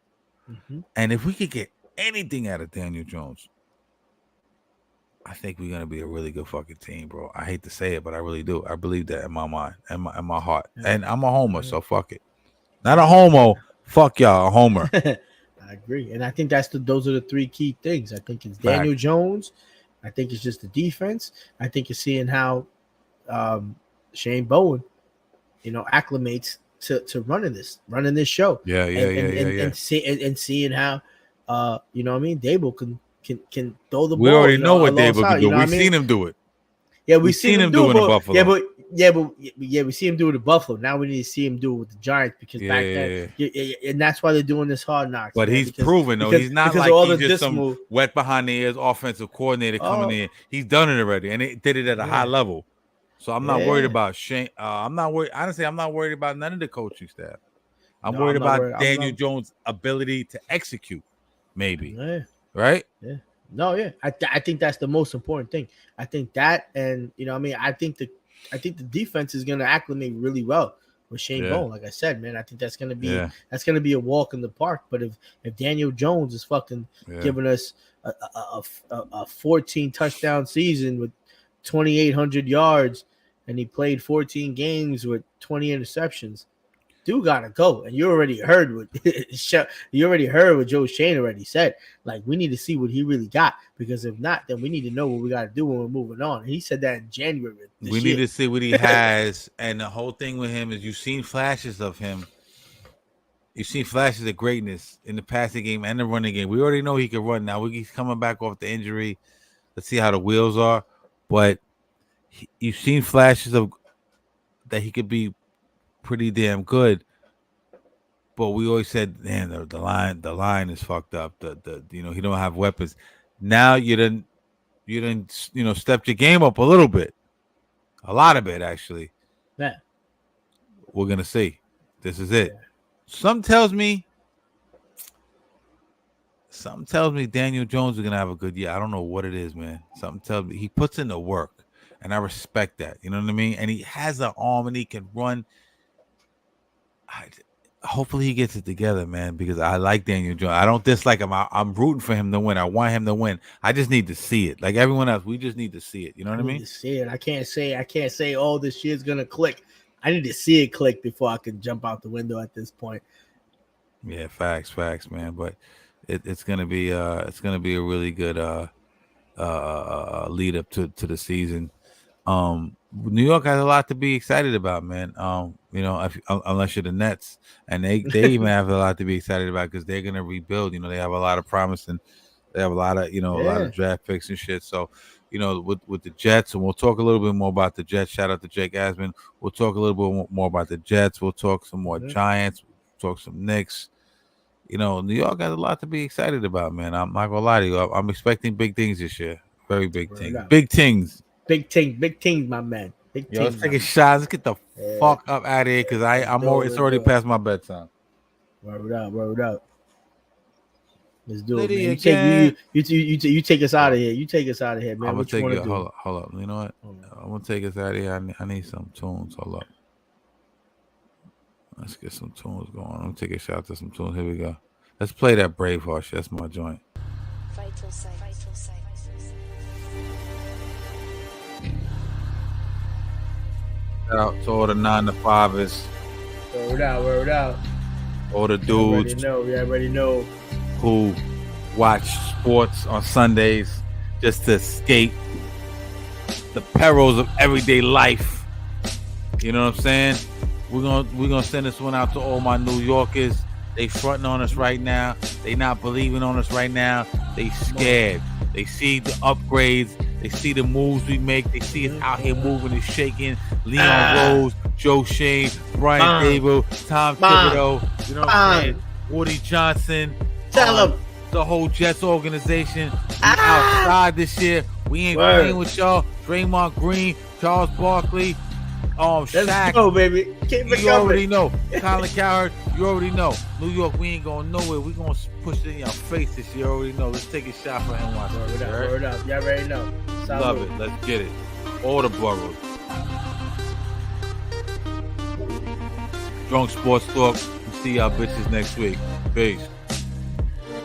and if we could get anything out of Daniel Jones, I think we're gonna be a really good fucking team, bro. I hate to say it, but I really do. I believe that in my mind and my heart. And I'm a homer, so fuck it. Not a homo. Fuck y'all, a homer. I agree, and I think those are the three key things. I think it's Daniel Jones. I think it's just the defense. I think you're seeing how Shane Bowen, acclimates to running this show. And seeing how Dable can throw the ball. We already know what Dable can do. We've seen him do it. Yeah, we've seen him do it in Buffalo. Yeah, we see him do it in Buffalo. Now we need to see him do it with the Giants because back then, and that's why they're doing this Hard Knocks. But he's proven though. He's not like he's just some wet behind the ears offensive coordinator coming in. He's done it already, and he did it at a high level. So I'm not worried about Shane. I'm not worried. Honestly, I'm not worried about none of the coaching staff. I'm worried about Daniel Jones' ability to execute. Maybe right? Yeah. No, yeah. I think that's the most important thing. I think that, and I think the defense is going to acclimate really well with Shane Bowen. Like I said, man, I think that's going to be a walk in the park. But if Daniel Jones is fucking giving us a 14 touchdown season with 2,800 yards, and he played 14 games with 20 interceptions, dude gotta go. And you already heard what Joe Shane already said. Like, we need to see what he really got, because if not, then we need to know what we got to do when we're moving on. And he said that in January. We need to see what he has. And the whole thing with him is you've seen flashes of him. You've seen flashes of greatness in the passing game and the running game. We already know he can run. Now he's coming back off the injury. Let's see how the wheels are. But you've seen flashes of that he could be pretty damn good. But we always said, man, the line is fucked up. He don't have weapons. Now you didn't stepped your game up a little bit. A lot of it, actually. Yeah. We're gonna see. This is it. Something tells me Daniel Jones is gonna have a good year. I don't know what it is, man. Something tells me he puts in the work, and I respect that. You know what I mean? And he has an arm and he can run. Hopefully he gets it together, man, because I like Daniel Jones. I don't dislike him. I'm rooting for him to win. I want him to win. I just need to see it. Like everyone else, we just need to see it. You know what I mean? To see it. I can't say, oh, this shit's gonna click. I need to see it click before I can jump out the window at this point. Yeah, facts, man. But it's gonna be a really good lead up to the season. New York has a lot to be excited about, man. Unless you're the Nets, and they even have a lot to be excited about because they're gonna rebuild. They have a lot of promise, and they have a lot of a lot of draft picks and shit. So, with the Jets, and we'll talk a little bit more about the Jets. Shout out to Jake Asman. We'll talk a little bit more about the Jets. We'll talk some more Giants. We'll talk some Knicks. New York has a lot to be excited about, man. I'm not gonna lie to you. I'm expecting big things this year. Very big things. Big things. Big things, my man. Let's take a shot. Let's get the fuck up out of here because it's already past my bedtime. Word up. Let's do it, man. You take us out of here. You take us out of here, man. I'm gonna take you. Hold up. You know what? I'm gonna take us out of here. I need some tunes. Hold up. Let's get some tunes going. I'm gonna take a shot to some tunes. Here we go. Let's play that Braveheart shit. That's my joint. Vital Sight. Shout out to all the 9-to-5ers. Word out. All the dudes. We already know. Who watch sports on Sundays just to escape the perils of everyday life. You know what I'm saying? We're gonna send this one out to all my New Yorkers. They fronting on us right now. They not believing on us right now. They scared. They see the upgrades. They see the moves we make. They see us out here moving and shaking. Leon Rose, Joe Shane, Brian Dable, Tom Thibodeau, you know what I'm saying? Woody Johnson. Tell him. The whole Jets organization. We outside this year. We ain't playing with y'all. Draymond Green, Charles Barkley, Shaq. Let's go, baby. You already know. Colin Cowherd, You already know. New York, we ain't going nowhere. We going to push it in your face this year. You already know. Let's take a shot for NYC. Word up. Y'all already know. Love it. Let's get it. All the boroughs. Drunk Sports Talk. See y'all bitches next week. Peace.